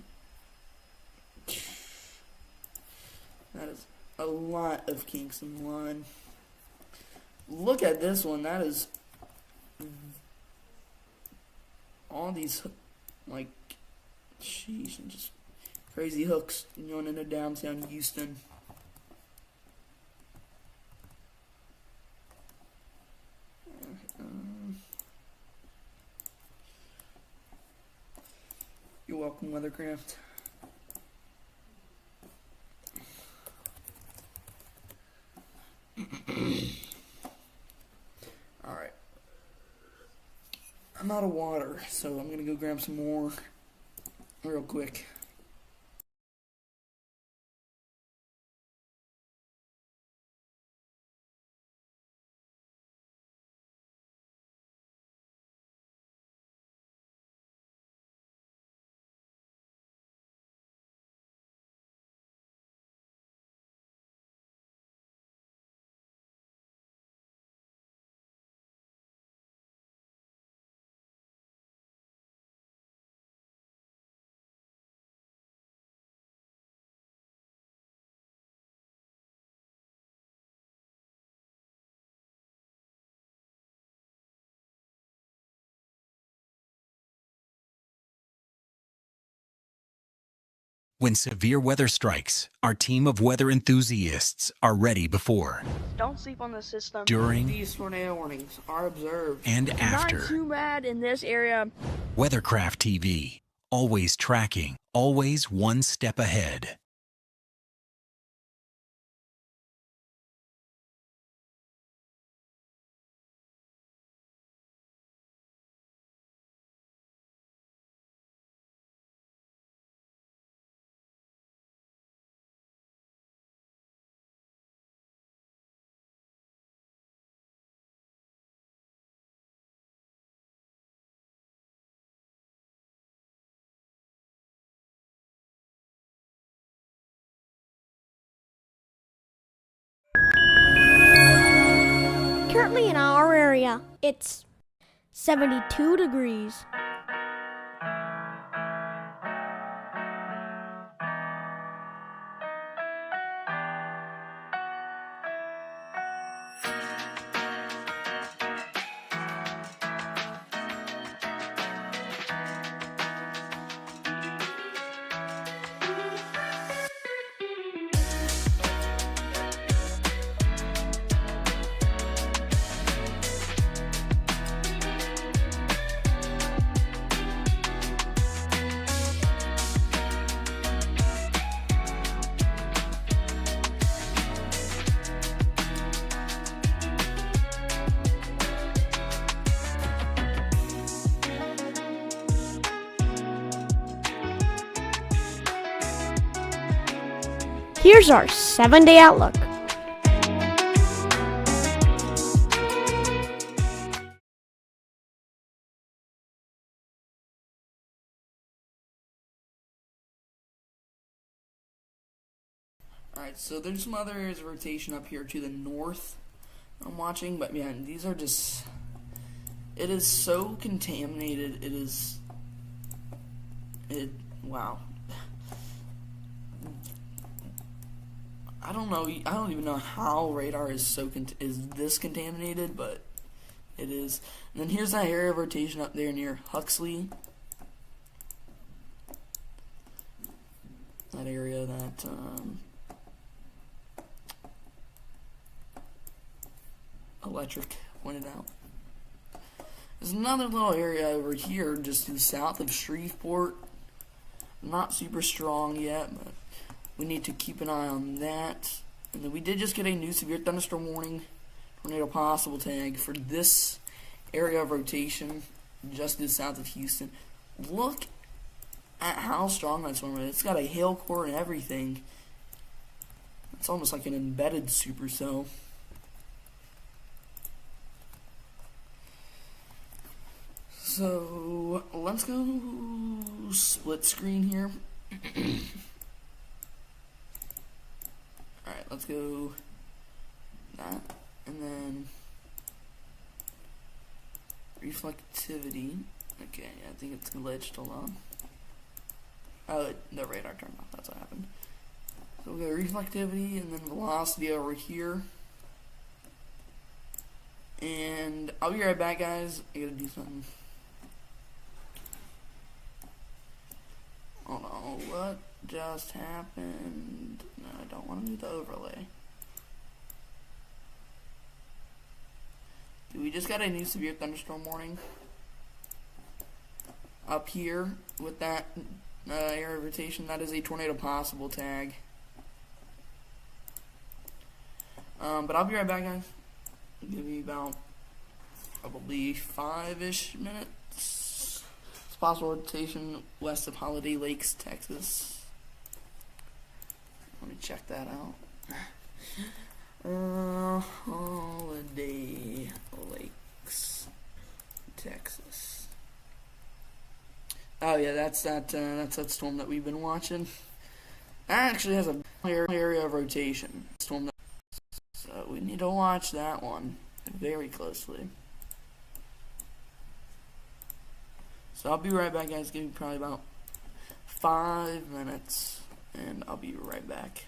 That is a lot of kinks in the line. Look at this one. That is all these, like, sheesh, and just crazy hooks going into downtown Houston. You're welcome, WeatherCraft. Alright. I'm out of water, so I'm gonna go grab some more real quick. When severe weather strikes, our team of weather enthusiasts are ready before, Don't sleep on the system. during, These tornado warnings are observed. and Not after. too bad in this area. WeatherCraft TV. Always tracking, always one step ahead. Currently in our area, it's 72 degrees. Here's our 7-day outlook. Alright, so there's some other areas of rotation up here to the north I'm watching, but man, these are just, it is so contaminated. Wow. I don't even know how radar is this contaminated, but it is. And then here's that area of rotation up there near Huxley. That area that Electric pointed out. There's another little area over here just to the south of Shreveport. Not super strong yet, but we need to keep an eye on that. And then we did just get a new severe thunderstorm warning, tornado possible tag for this area of rotation just to the south of Houston. Look at how strong that storm is. It's got a hail core and everything. It's almost like an embedded supercell. So let's go split screen here. Alright, let's go that, and then reflectivity. Okay, yeah, I think it's glitched. Hold on. Oh, the radar turned off. That's what happened. So we'll go reflectivity and then velocity over here. And I'll be right back, guys. I gotta do something. Oh no, what just happened? No, I don't want to do the overlay. We just got a new severe thunderstorm warning up here with that area of rotation. That is a tornado possible tag. But I'll be right back, guys. Give me about probably 5-ish minutes. It's possible rotation west of Holiday Lakes, Texas. Let me check that out. Holiday Lakes, Texas. Oh yeah, that's that storm that we've been watching. That actually has a area of rotation storm, so we need to watch that one very closely. So I'll be right back, guys. Give me probably about 5 minutes, and I'll be right back.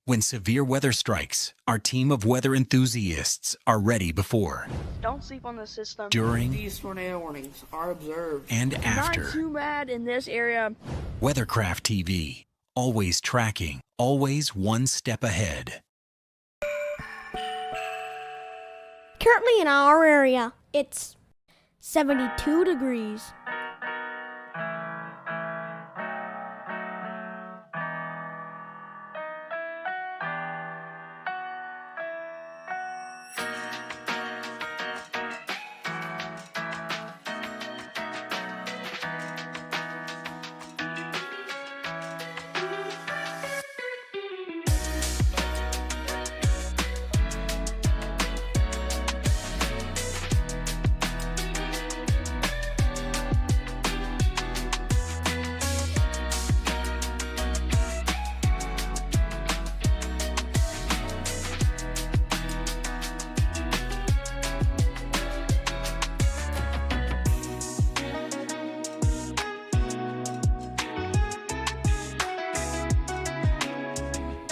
When severe weather strikes, our team of weather enthusiasts are ready before, Don't sleep on the system. during, These tornado warnings are observed. and after. Not too bad in this area. WeatherCraft TV. Always tracking, always one step ahead. Currently in our area, it's 72 degrees.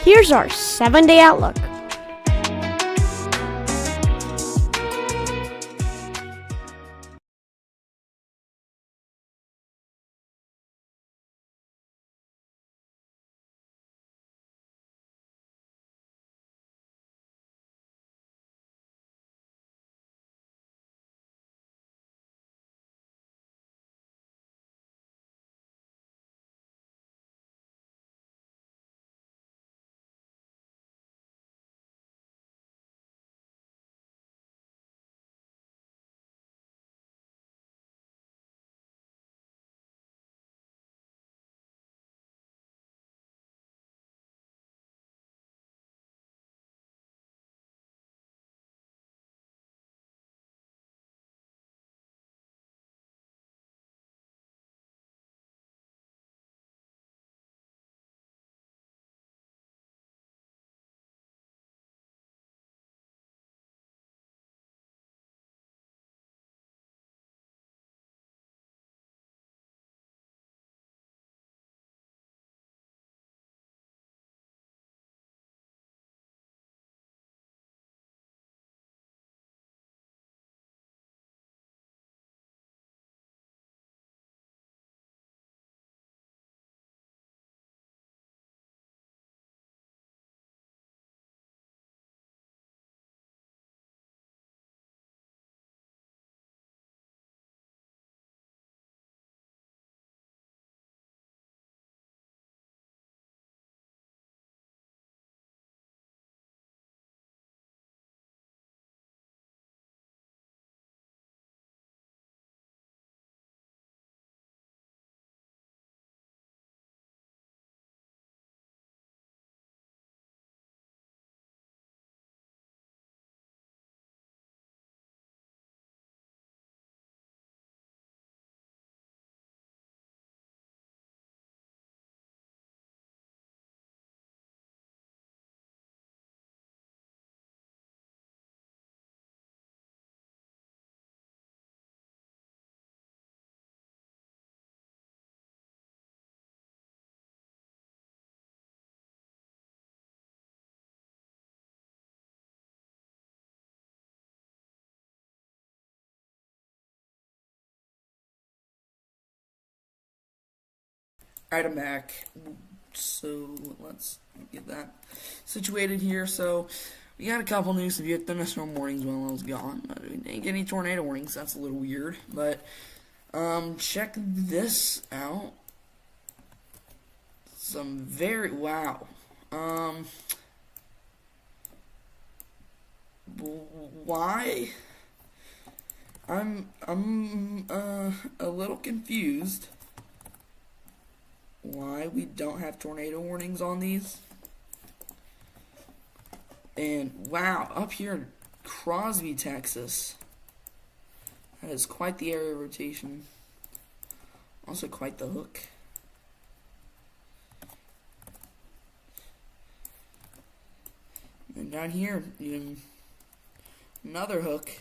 Here's our 7-day outlook. Alright, I'm back. So let's get that situated here. So we got a couple new severe thunderstorm warnings while I was gone. We didn't get any tornado warnings. That's a little weird, but check this out. Some very wow. Why? I'm a little confused. Why we don't have tornado warnings on these? And wow, up here in Crosby, Texas, that is quite the area of rotation. Also quite the hook. And down here, even another hook.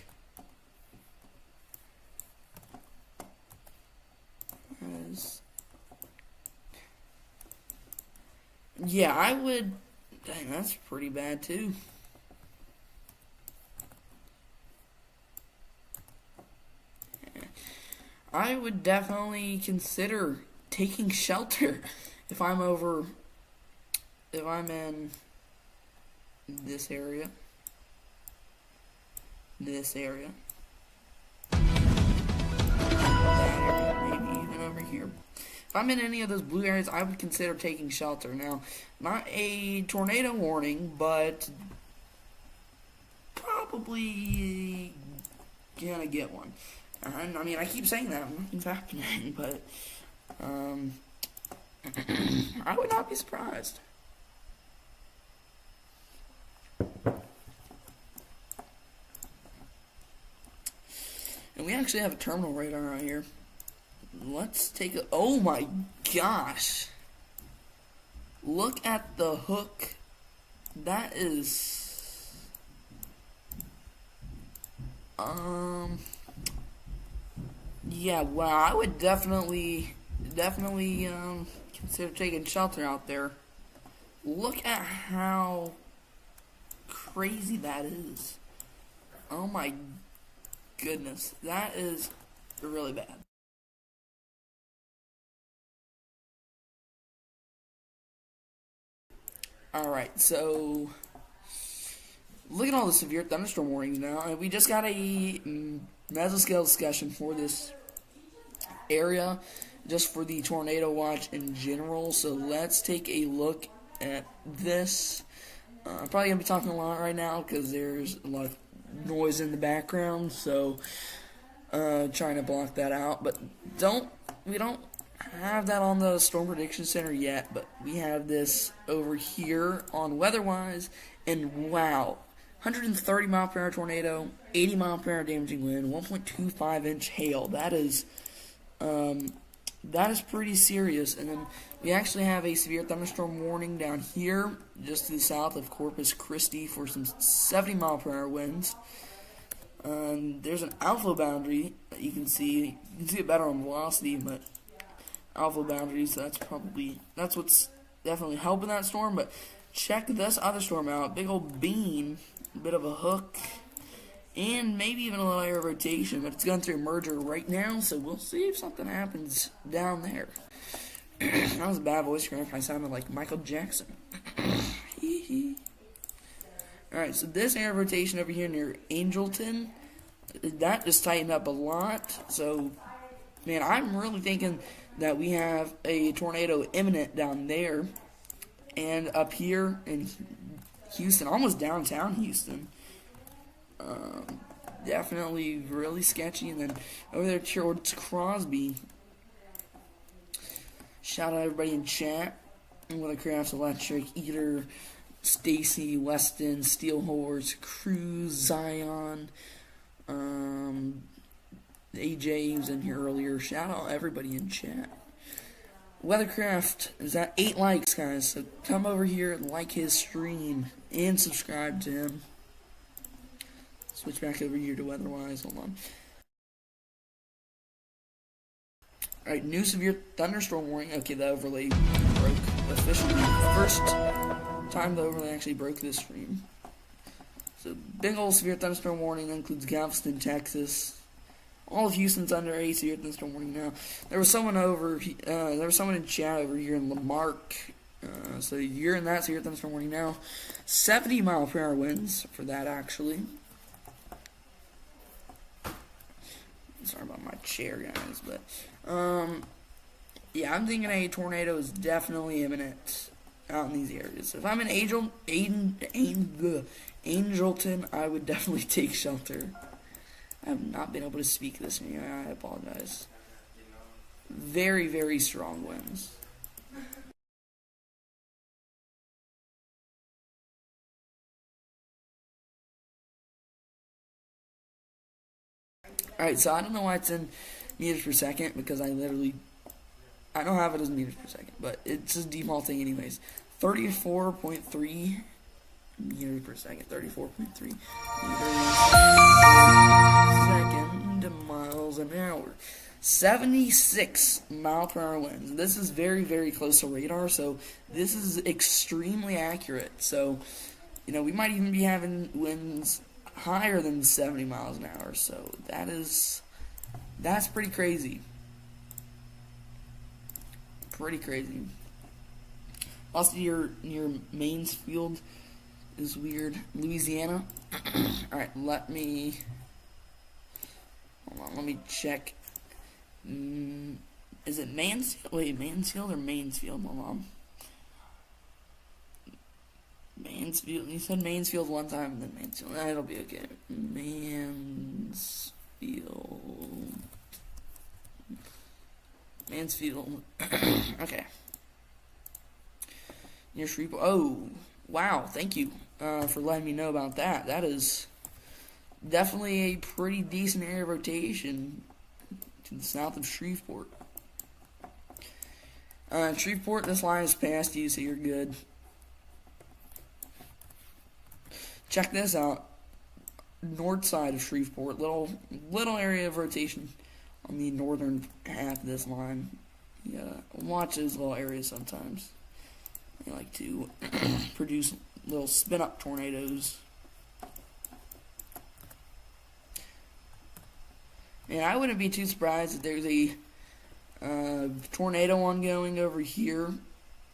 Yeah, I would Dang, that's pretty bad too. I would definitely consider taking shelter if I'm in this area. That area, maybe even over here. If I'm in any of those blue areas, I would consider taking shelter. Now, not a tornado warning, but probably gonna get one. And, I mean, I keep saying that, nothing's happening, but I would not be surprised. And we actually have a terminal radar right here. Let's take a... Oh my gosh! Look at the hook. That is... Yeah, well, I would definitely consider taking shelter out there. Look at how crazy that is. Oh my goodness, that is really bad. Alright, so look at all the severe thunderstorm warnings now. We just got a mesoscale discussion for this area, just for the tornado watch in general. So let's take a look at this. I'm probably going to be talking a lot right now because there's a lot of noise in the background, so trying to block that out. But we don't have that on the Storm Prediction Center yet, but we have this over here on WeatherWise, and wow, 130 mile per hour tornado, 80 mile per hour damaging wind, 1.25 inch hail. That is pretty serious. And then we actually have a severe thunderstorm warning down here, just to the south of Corpus Christi, for some 70 mile per hour winds. There's an alpha boundary that you can see. You can see it better on velocity, but alpha boundary, so that's what's definitely helping that storm. But check this other storm out. Big old bean, a bit of a hook, and maybe even a little air rotation, but it's going through a merger right now, so we'll see if something happens down there. That was a bad voice crack. I sounded like Michael Jackson. Alright, so this air rotation over here near Angelton, that just tightened up a lot. So, man, I'm really thinking that we have a tornado imminent down there. And up here in Houston, almost downtown Houston. Definitely really sketchy. And then over there towards Crosby, shout out everybody in chat. WeatherCraft, Electric, Eater, Stacy, Weston, Steel Horse, Cruz, Zion, AJ was in here earlier. Shout out everybody in chat. WeatherCraft is at 8 likes, guys, so come over here and like his stream and subscribe to him. Switch back over here to WeatherWise. Hold on. Alright, new severe thunderstorm warning. Okay, the overlay broke officially. First time the overlay actually broke this stream. So, big old severe thunderstorm warning that includes Galveston, Texas. All of Houston's under a severe thunderstorm warning now. There was someone in chat over here in Lamarck. So you're in that severe thunderstorm warning now. 70 mile per hour winds for that, actually. Sorry about my chair, guys, but yeah, I'm thinking a tornado is definitely imminent out in these areas. So if I'm in Angelton, I would definitely take shelter. I have not been able to speak this year. I apologize. Very, very strong winds. Alright, so I don't know why it's in meters per second, because I don't have it as meters per second, but it's just defaulting anyways. 34.3 meters per second. 34.3 meters per second, miles an hour. 76 mile per hour winds. This is very, very close to radar, so this is extremely accurate. So, you know, we might even be having winds higher than 70 miles an hour. So that's pretty crazy. Pretty crazy. Also, near Mansfield is weird. Louisiana. Alright, let me check. Is it Mansfield? Wait, Mansfield or Mansfield? Hold on. Mansfield. You said Mansfield one time, and then Mansfield. That'll be okay. Mansfield. Okay. Near Shreveport. Oh, wow. Thank you for letting me know about that. That is definitely a pretty decent area of rotation to the south of Shreveport. Shreveport, this line is past you, so you're good. Check this out. North side of Shreveport, little area of rotation on the northern half of this line. Yeah, watch those little areas sometimes. They like to produce little spin-up tornadoes. And I wouldn't be too surprised if there's a tornado ongoing over here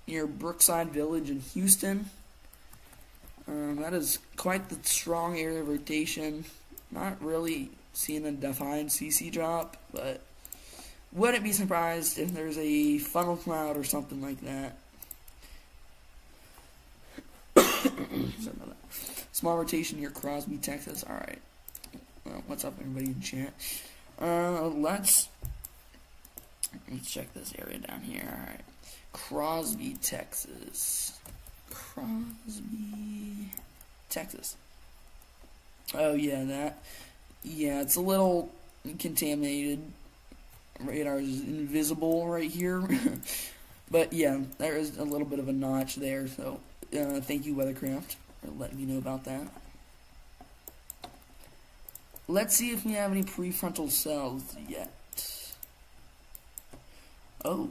near Brookside Village in Houston. That is quite the strong area of rotation. Not really seeing a defined CC drop, but wouldn't be surprised if there's a funnel cloud or something like that. Sorry about that. Small rotation near Crosby, Texas. Alright. Well, what's up, everybody in chat? Let's check this area down here. Alright. Crosby, Texas. Crosby, Texas. Oh, yeah, it's a little contaminated. Radar is invisible right here. But, yeah, there is a little bit of a notch there, so thank you, WeatherCraft, for letting me know about that. Let's see if we have any prefrontal cells yet. Oh,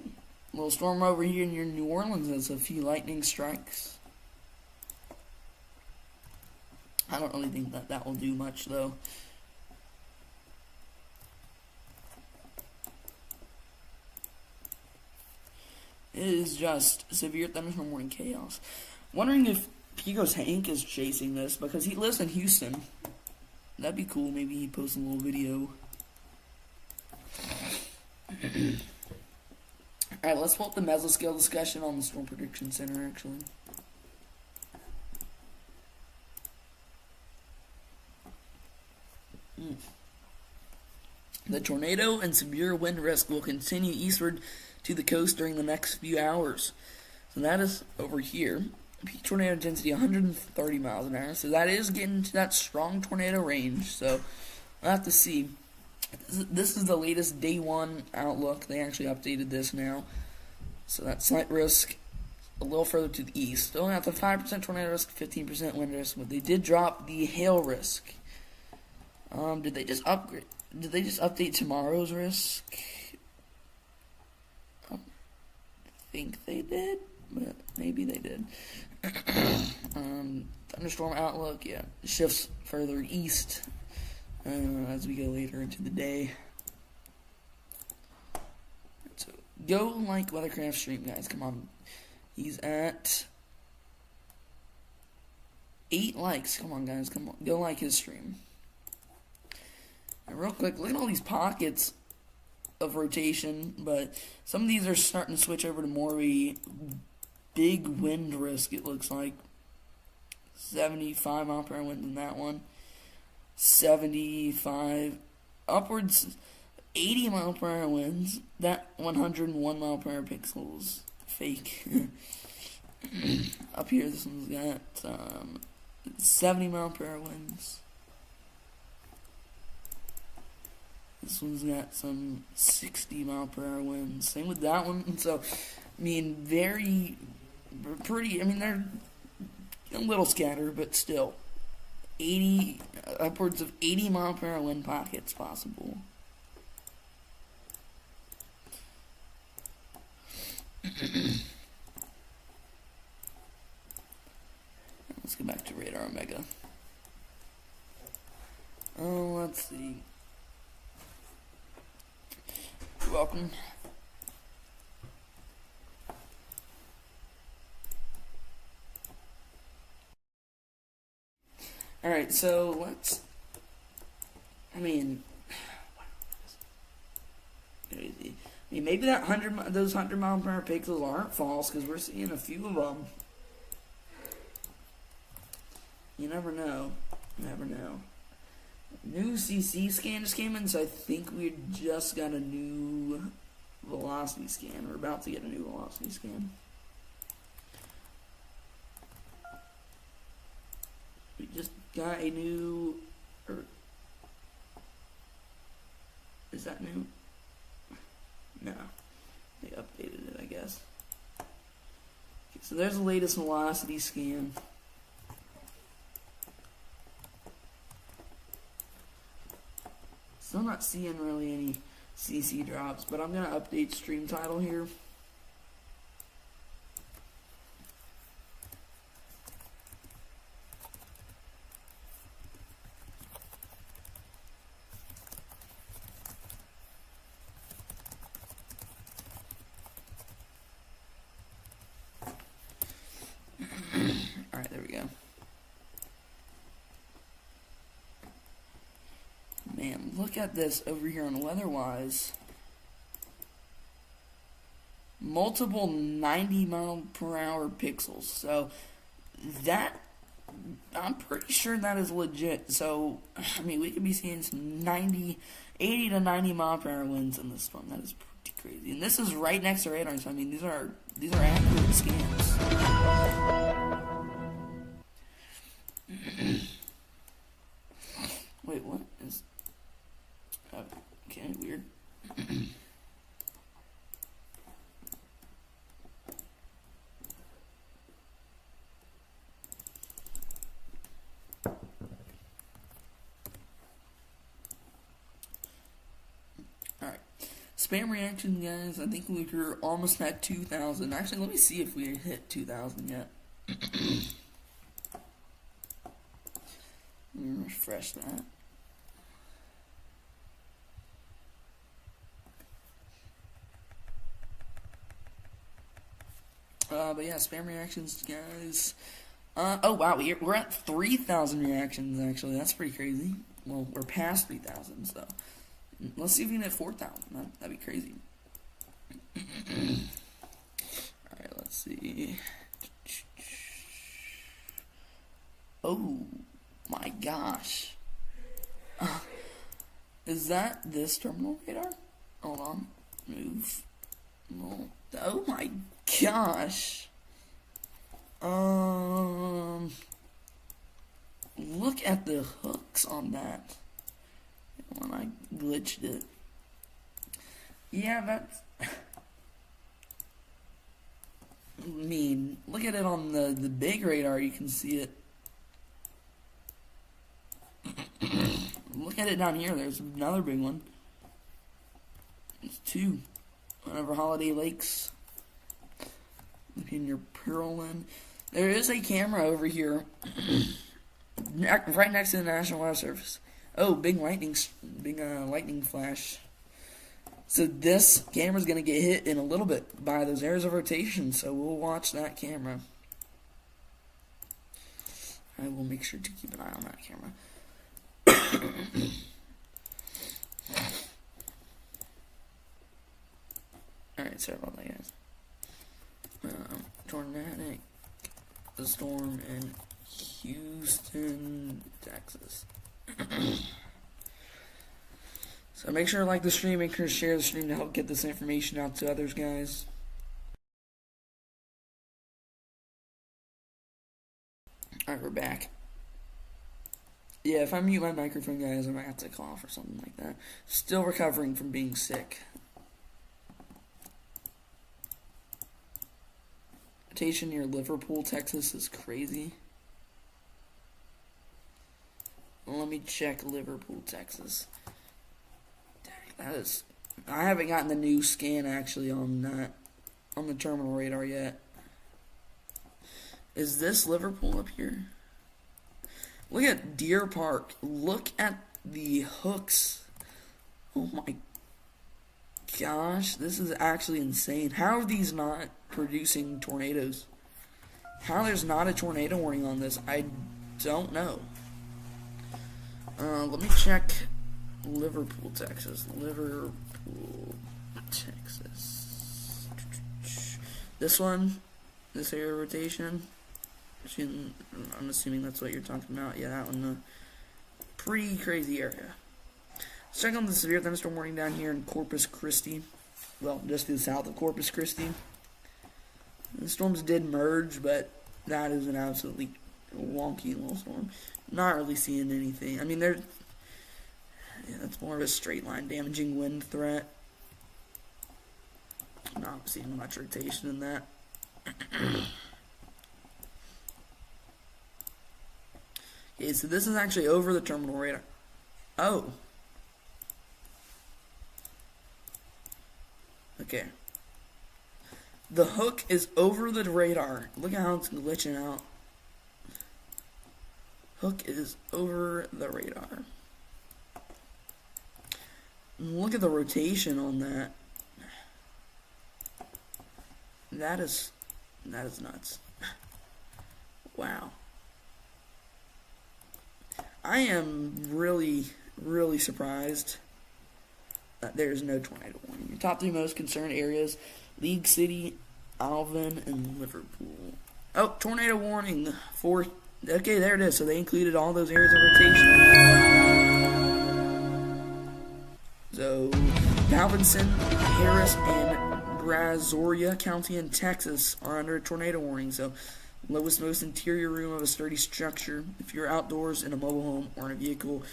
a little storm over here near New Orleans has a few lightning strikes. I don't really think that will do much, though. It is just severe thunderstorm warning chaos. Wondering if Pico's Hank is chasing this, because he lives in Houston. That'd be cool. Maybe he posts a little video. Alright, let's pull up the mesoscale discussion on the Storm Prediction Center, actually. The tornado and severe wind risk will continue eastward to the coast during the next few hours. So that is over here. Peak tornado intensity 130 miles an hour. So that is getting to that strong tornado range. So we'll have to see. This is the latest day one outlook. They actually updated this now. So that slight risk a little further to the east. Still at the 5% tornado risk, 15% wind risk, but they did drop the hail risk. Did they just upgrade? Did they just update tomorrow's risk? I think they did, but maybe they did. Thunderstorm outlook, yeah, shifts further east as we go later into the day. So go like WeatherCraft stream, guys. Come on, he's at 8 likes. Come on, guys. Come on, go like his stream. And real quick, look at all these pockets of rotation, but some of these are starting to switch over to more of a big wind risk, it looks like. 75 mile per hour wind in that one. 75, upwards 80 mile per hour winds. That 101 mile per hour pixels fake. Up here, this one's got 70 mile per hour winds. This one's got some 60 mile per hour winds. Same with that one. So, I mean, pretty, I mean, they're a little scattered, but still. Upwards of 80 mile per hour wind pockets possible. Let's go back to Radar Omega. Oh, let's see. You're welcome. Alright, so let's... I mean... Crazy. I mean, maybe those 100-mile-per-hour pixels aren't false, because we're seeing a few of them. You never know. Never know. New CC scan just came in, so I think we just got a new velocity scan. We're about to get a new velocity scan. We just got a new... is that new? No. They updated it, I guess. Okay, so there's the latest velocity scan. Still not seeing really any CC drops, but I'm going to update stream title here. Alright, there we go. Man, look at this over here on WeatherWise. Multiple 90-mile-per-hour pixels. So, that, I'm pretty sure that is legit. So, I mean, we could be seeing some 80 to 90-mile-per-hour winds in this one. That is pretty crazy. And this is right next to radar, so I mean, these are accurate scans. Wait, what is... okay, weird. Alright. Spam reaction, guys. I think we're almost at 2,000. Actually, let me see if we hit 2,000 yet. Let me refresh that. But yeah, spam reactions, guys. Oh wow, we're at 3,000 reactions, actually. That's pretty crazy. Well, we're past 3,000, so let's see if we can hit 4,000. That'd be crazy. Alright, let's see. Oh my gosh. Is that this terminal radar? Hold on. Move. No. Oh my gosh. Look at the hooks on that. When I glitched it. Yeah, that's... I mean, look at it on the big radar, you can see it. Look at it down here, there's another big one. There's two. Whenever Holiday Lakes. Look in your Pearlin. There is a camera over here. Right next to the National Weather Service. Oh, big lightning flash. So this camera's gonna get hit in a little bit by those areas of rotation, so we'll watch that camera. I will make sure to keep an eye on that camera. Alright, sorry about that, guys. Tornadic, the storm in Houston, Texas. So make sure to like the stream, make sure to share the stream to help get this information out to others, guys. Alright, we're back. Yeah, if I mute my microphone, guys, I might have to cough or something like that. Still recovering from being sick. Rotation near Liverpool, Texas is crazy. Let me check Liverpool, Texas. Dang, that is... I haven't gotten the new scan, actually, on that. on the terminal radar yet. Is this Liverpool up here? Look at Deer Park. Look at the hooks. Oh my gosh, this is actually insane. How are these not producing tornadoes? How there's not a tornado warning on this, I don't know. Let me check Liverpool, Texas. Liverpool, Texas. This one, this area of rotation. I'm assuming that's what you're talking about. Yeah, that one. Pretty crazy area. Let's check on the severe thunderstorm warning down here in Corpus Christi. Well, just to the south of Corpus Christi. The storms did merge, but that is an absolutely wonky little storm. Not really seeing anything. I mean, that's more of a straight line damaging wind threat. Not seeing much rotation in that. Okay, so this is actually over the terminal radar. Oh. Okay. The hook is over the radar. Look at how it's glitching out. Hook is over the radar. Look at the rotation on that. That is nuts. Wow. I am really, really surprised that there's no tornado warning. Your top 3 most concerned areas: League City, Alvin, and Liverpool. Oh, tornado warning for... Okay, there it is. So they included all those areas of rotation. So, Galveston, Harris, and Brazoria County in Texas are under a tornado warning. So, lowest, most interior room of a sturdy structure. If you're outdoors in a mobile home or in a vehicle,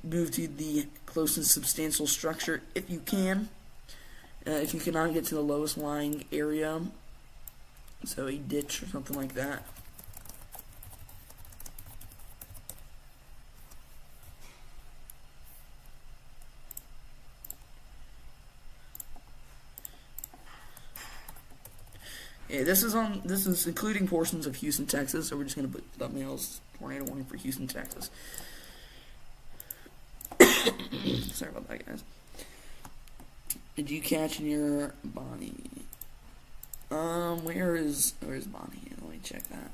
move to the closest substantial structure if you can. If you cannot get to the lowest lying area, so a ditch or something like that. Yeah, this is including portions of Houston, Texas, so we're just going to put thumbnails, tornado warning for Houston, Texas. Sorry about that, guys. Did you catch in your Bonnie? Where's Bonnie? Let me check that.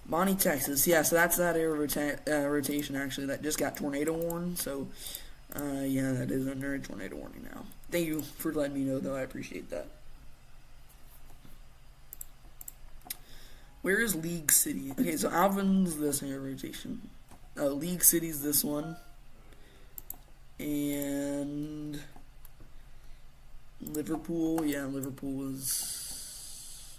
Bonnie, Texas. Yeah, so that's that area rotation actually that just got tornado warned. So, yeah, that is under a tornado warning now. Thank you for letting me know, though. I appreciate that. Where is League City? Okay, so Alvin's this area rotation. League City's this one. And Liverpool, yeah, Liverpool is...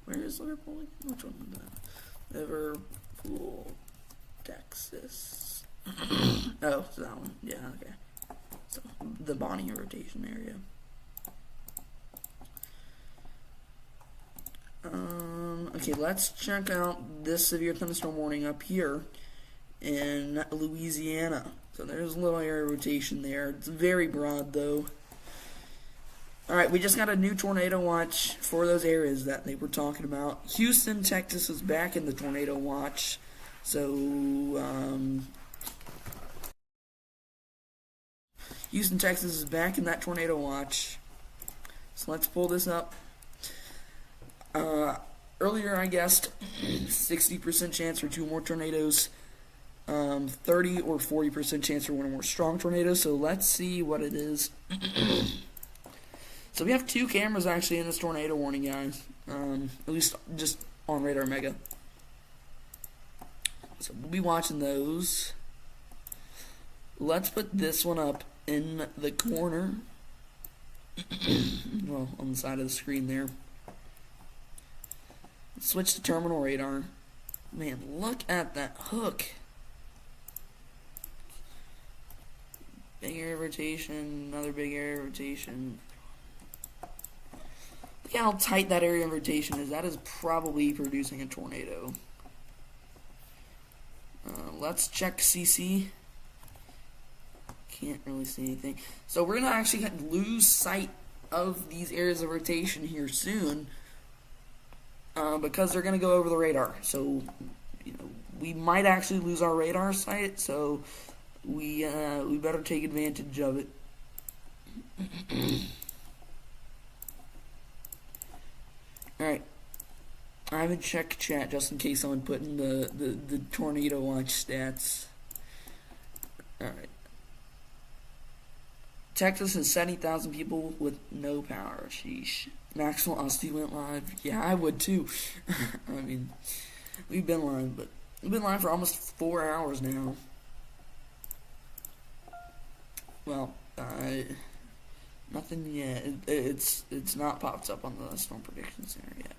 Where is Liverpool? Which one is that? Liverpool, Texas. Oh, so that one. Yeah, okay. So, the Bonnie rotation area. Okay, let's check out this severe thunderstorm warning up here in Louisiana. So there's a little area rotation there. It's very broad, though. Alright, we just got a new tornado watch for those areas that they were talking about. Houston, Texas is back in the tornado watch. So, Houston, Texas is back in that tornado watch. So let's pull this up. Earlier I guessed 60% chance for 2 more tornadoes, 30 or 40% chance for 1 or more strong tornadoes. So let's see what it is. So we have 2 cameras actually in this tornado warning, guys. At least just on Radar Mega. So we'll be watching those. Let's put this one up in the corner. Well, on the side of the screen there. Switch to terminal radar. Man, look at that hook. Big area rotation, another big area rotation. Look at how tight that area of rotation is. That is probably producing a tornado. Let's check CC. Can't really see anything. So we're gonna actually lose sight of these areas of rotation here soon, because they're gonna go over the radar. So we might actually lose our radar sight. So we better take advantage of it. All right. I haven't checked chat just in case someone put in the tornado watch stats. Alright. Texas has 70,000 people with no power. Sheesh. Maxwell Austin went live. Yeah, I would too. I mean, we've been live, but we've been live for almost 4 hours now. Well, nothing yet. It's not popped up on the Storm Prediction Center yet.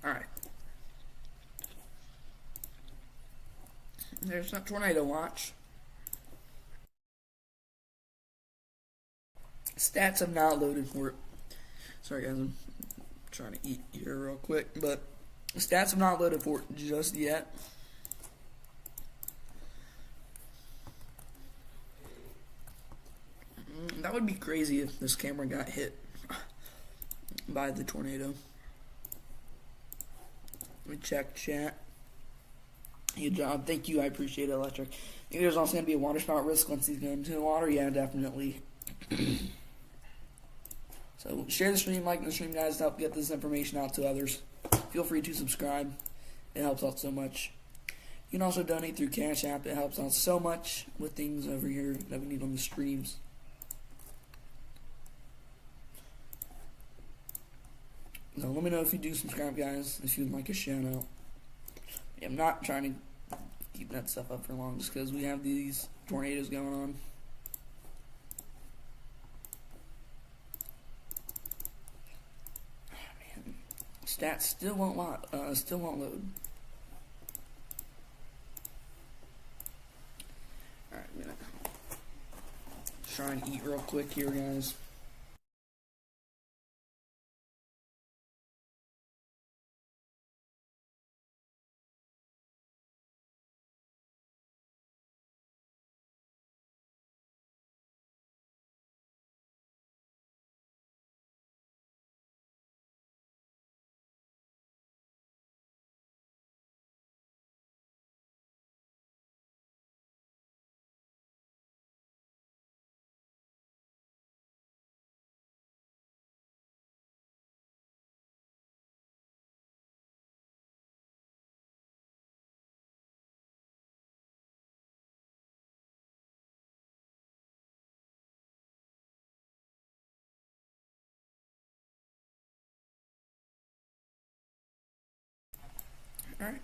Alright. There's that tornado watch. Stats have not loaded for it. Sorry guys, I'm trying to eat here real quick, but stats have not loaded for it just yet. That would be crazy if this camera got hit by the tornado. Let me check chat. Good job. Thank you. I appreciate it, Electric. I think there's also going to be a water spout risk once he's going into the water. Yeah, definitely. So share the stream, like the stream, guys, to help get this information out to others. Feel free to subscribe. It helps out so much. You can also donate through Cash App. It helps out so much with things over here that we need on the streams. So let me know if you do subscribe, guys, if you'd like a shout out. Yeah, I'm not trying to keep that stuff up for long just because we have these tornadoes going on. Man, stats still won't load. Alright, I'm gonna try and eat real quick here, guys. Alright.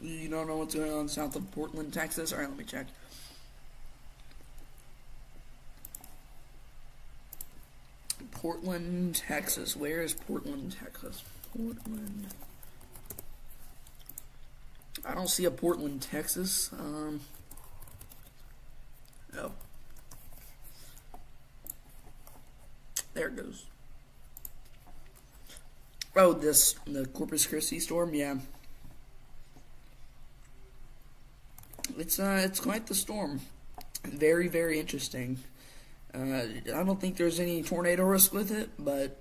You don't know what's going on south of Portland, Texas? Alright, let me check. Portland, Texas. Where is Portland, Texas? Portland. I don't see a Portland, Texas. Oh. There it goes. Oh, the Corpus Christi storm, yeah. It's quite the storm. Very, very interesting. I don't think there's any tornado risk with it, but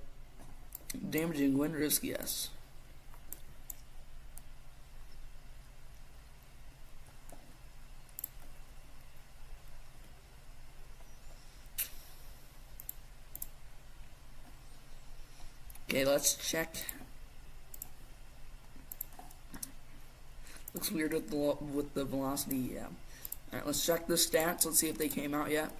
damaging wind risk, yes. Okay, let's check. Looks weird with the velocity, yeah. Alright, let's check the stats. Let's see if they came out yet.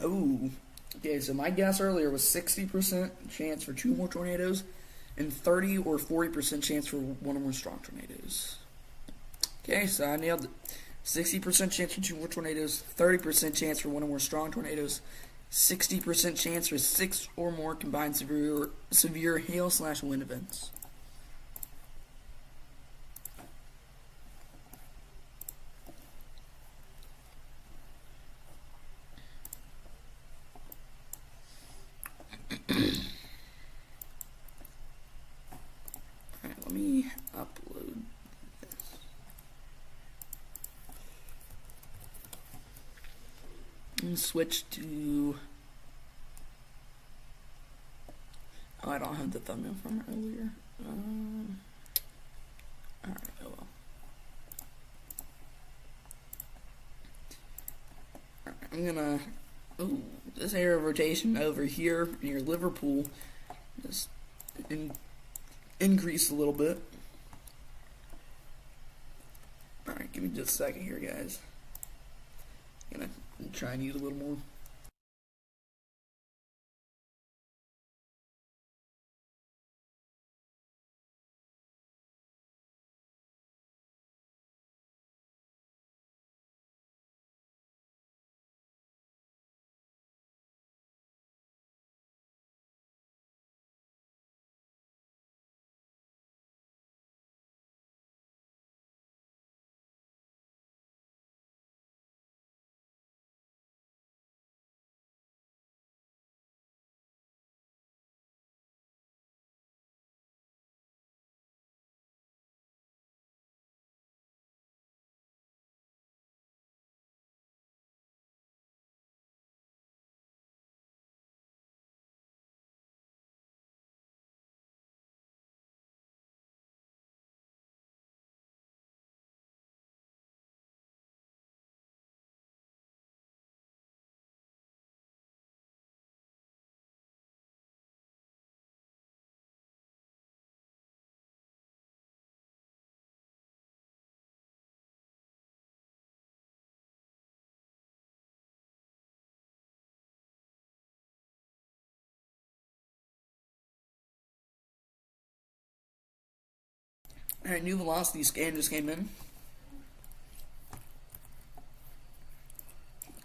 Oh. Okay, so my guess earlier was 60% chance for 2 more tornadoes and 30 or 40% chance for 1 or more strong tornadoes. Okay, so I nailed it. 60% chance for 2 more tornadoes, 30% chance for 1 or more strong tornadoes, 60% chance for 6 or more combined severe hail/wind events. Alright, let me upload this. And switch to... Oh, I don't have the thumbnail from earlier. Alright, oh well. Alright, I'm gonna... Ooh, this area of rotation over here near Liverpool just increase a little bit. Alright, give me just a second here, guys. I'm gonna try and use a little more. Alright, new velocity scan just came in.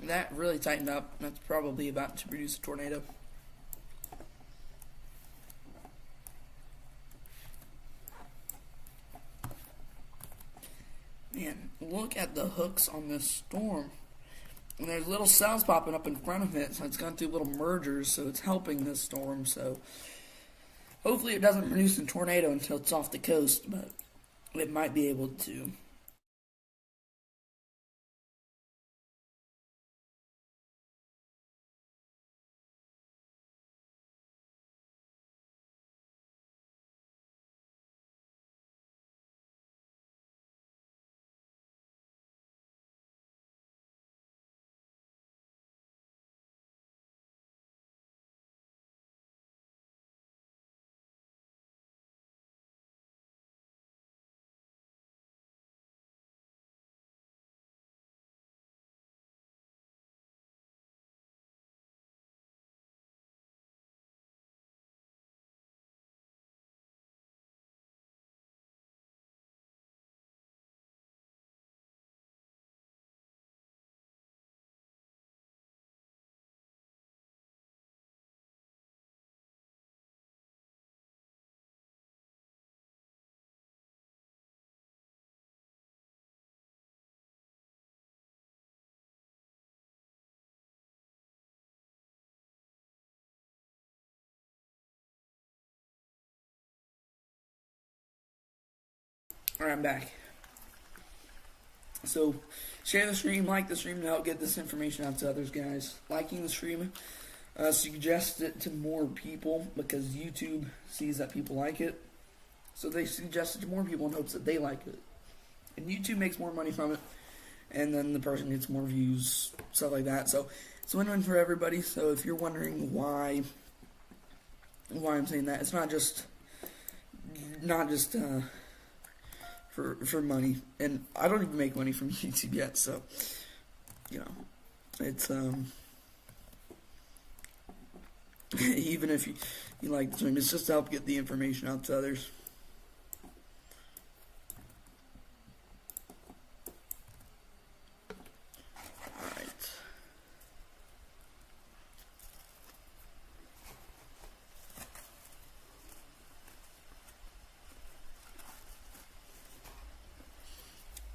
That really tightened up. That's probably about to produce a tornado. Man, look at the hooks on this storm. And there's little cells popping up in front of it, so it's gone through little mergers, so it's helping this storm. So hopefully it doesn't produce a tornado until it's off the coast, but it might be able to. Alright, I'm back. So, share the stream, like the stream to help get this information out to others, guys. Liking the stream, suggest it to more people because YouTube sees that people like it. So they suggest it to more people in hopes that they like it. And YouTube makes more money from it. and then the person gets more views, stuff like that. So it's a win-win for everybody. So if you're wondering why I'm saying that, it's not just for money, and I don't even make money from YouTube yet, so you know, it's even if you like the stream, it's just to help get the information out to others. Alright.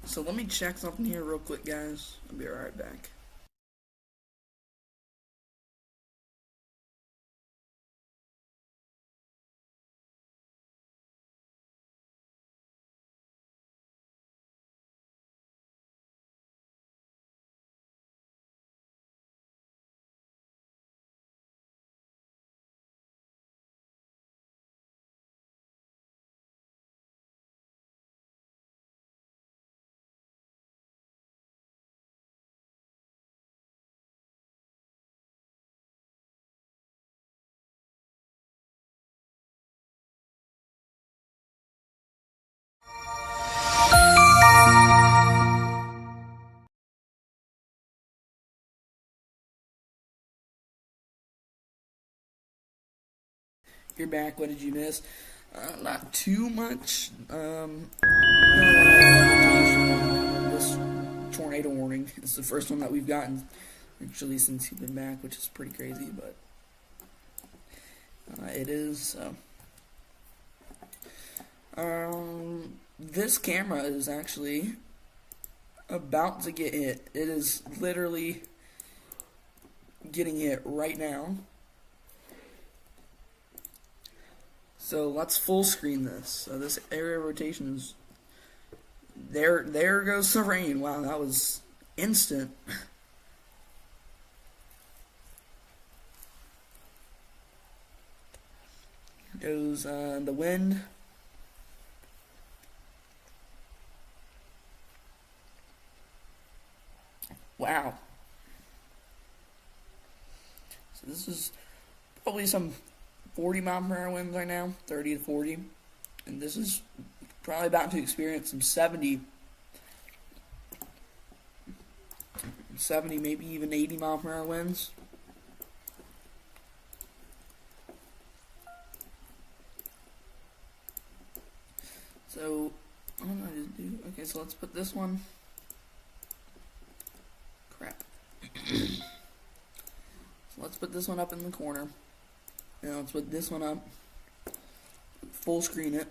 So let me check something here real quick, guys. I'll be right back. You're back. What did you miss? Not too much. This tornado warning. It's the first one that we've gotten actually since you've been back, which is pretty crazy, but it is. This camera is actually about to get hit. It is literally getting hit right now. So let's full screen this. So this area of rotation is there. There goes the rain. Wow, that was instant. Here goes the wind. Wow. So this is probably some 40 mile per hour winds right now, 30 to 40, and this is probably about to experience some 70, maybe even 80 mile per hour winds. So, what did I just do? Okay, so let's put this one. Crap. So let's put this one up in the corner. Now let's put this one up, full screen it,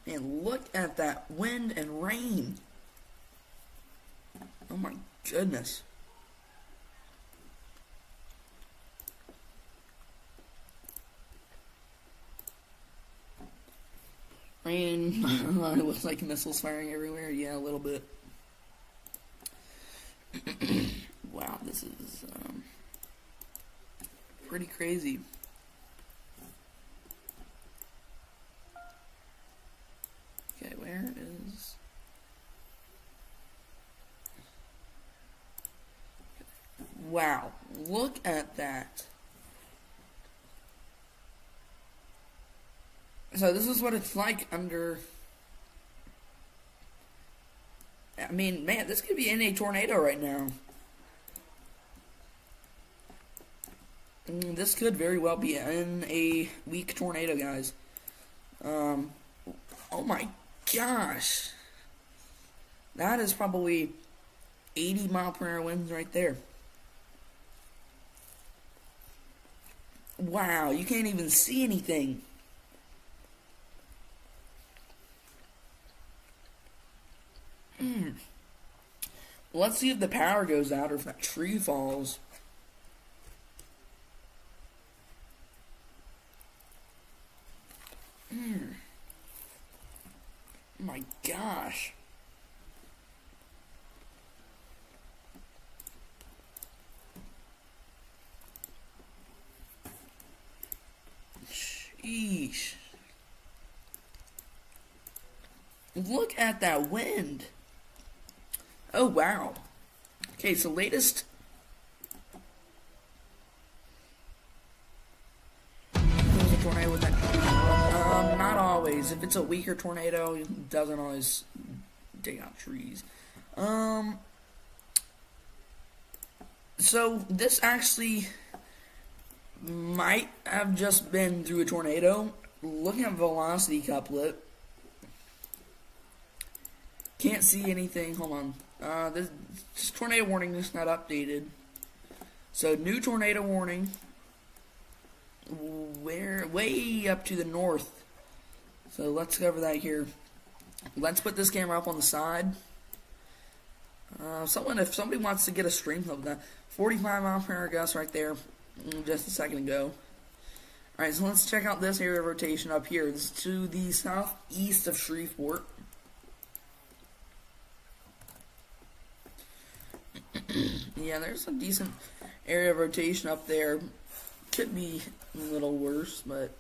and look at that wind and rain. Oh my goodness. Rain. It looks like missiles firing everywhere. Yeah, a little bit. Wow, this is pretty crazy. Okay, where is... Wow, look at that. So this is what it's like under... I mean, man, this could be in a tornado right now. This could very well be in a weak tornado, guys. Oh my gosh. That is probably 80 mile per hour winds right there. Wow, you can't even see anything. Let's see if the power goes out or if that tree falls. Oh my gosh. Sheesh. Look at that wind. Oh, wow. Okay, so latest. There's a tornado with that. Not always. If it's a weaker tornado, it doesn't always dig out trees. So this actually might have just been through a tornado. Looking at velocity couplet, can't see anything. Hold on. This tornado warning is not updated. So new tornado warning. Way up to the north. So let's cover that here. Let's put this camera up on the side. If somebody wants to get a stream of that, 45 mile per hour gust right there, just a second ago. Alright, so let's check out this area of rotation up here. This is to the southeast of Shreveport. Yeah, there's some decent area of rotation up there. Could be a little worse, but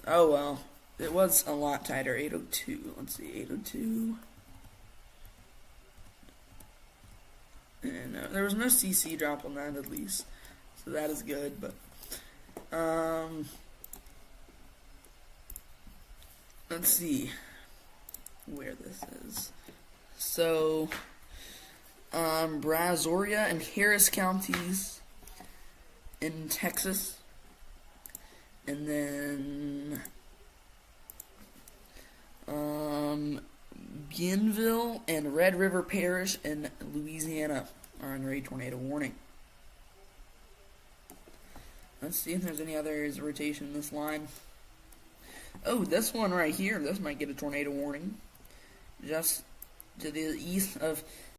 oh well. It was a lot tighter. 802. Let's see, 802. And there was no CC drop on that at least, so that is good. But let's see where this is. So Brazoria and Harris counties in Texas, and then Bienville and Red River Parish in Louisiana are under a tornado warning. Let's see if there's any other areas of rotation in this line. Oh, this one right here, this might get a tornado warning. Just to the east of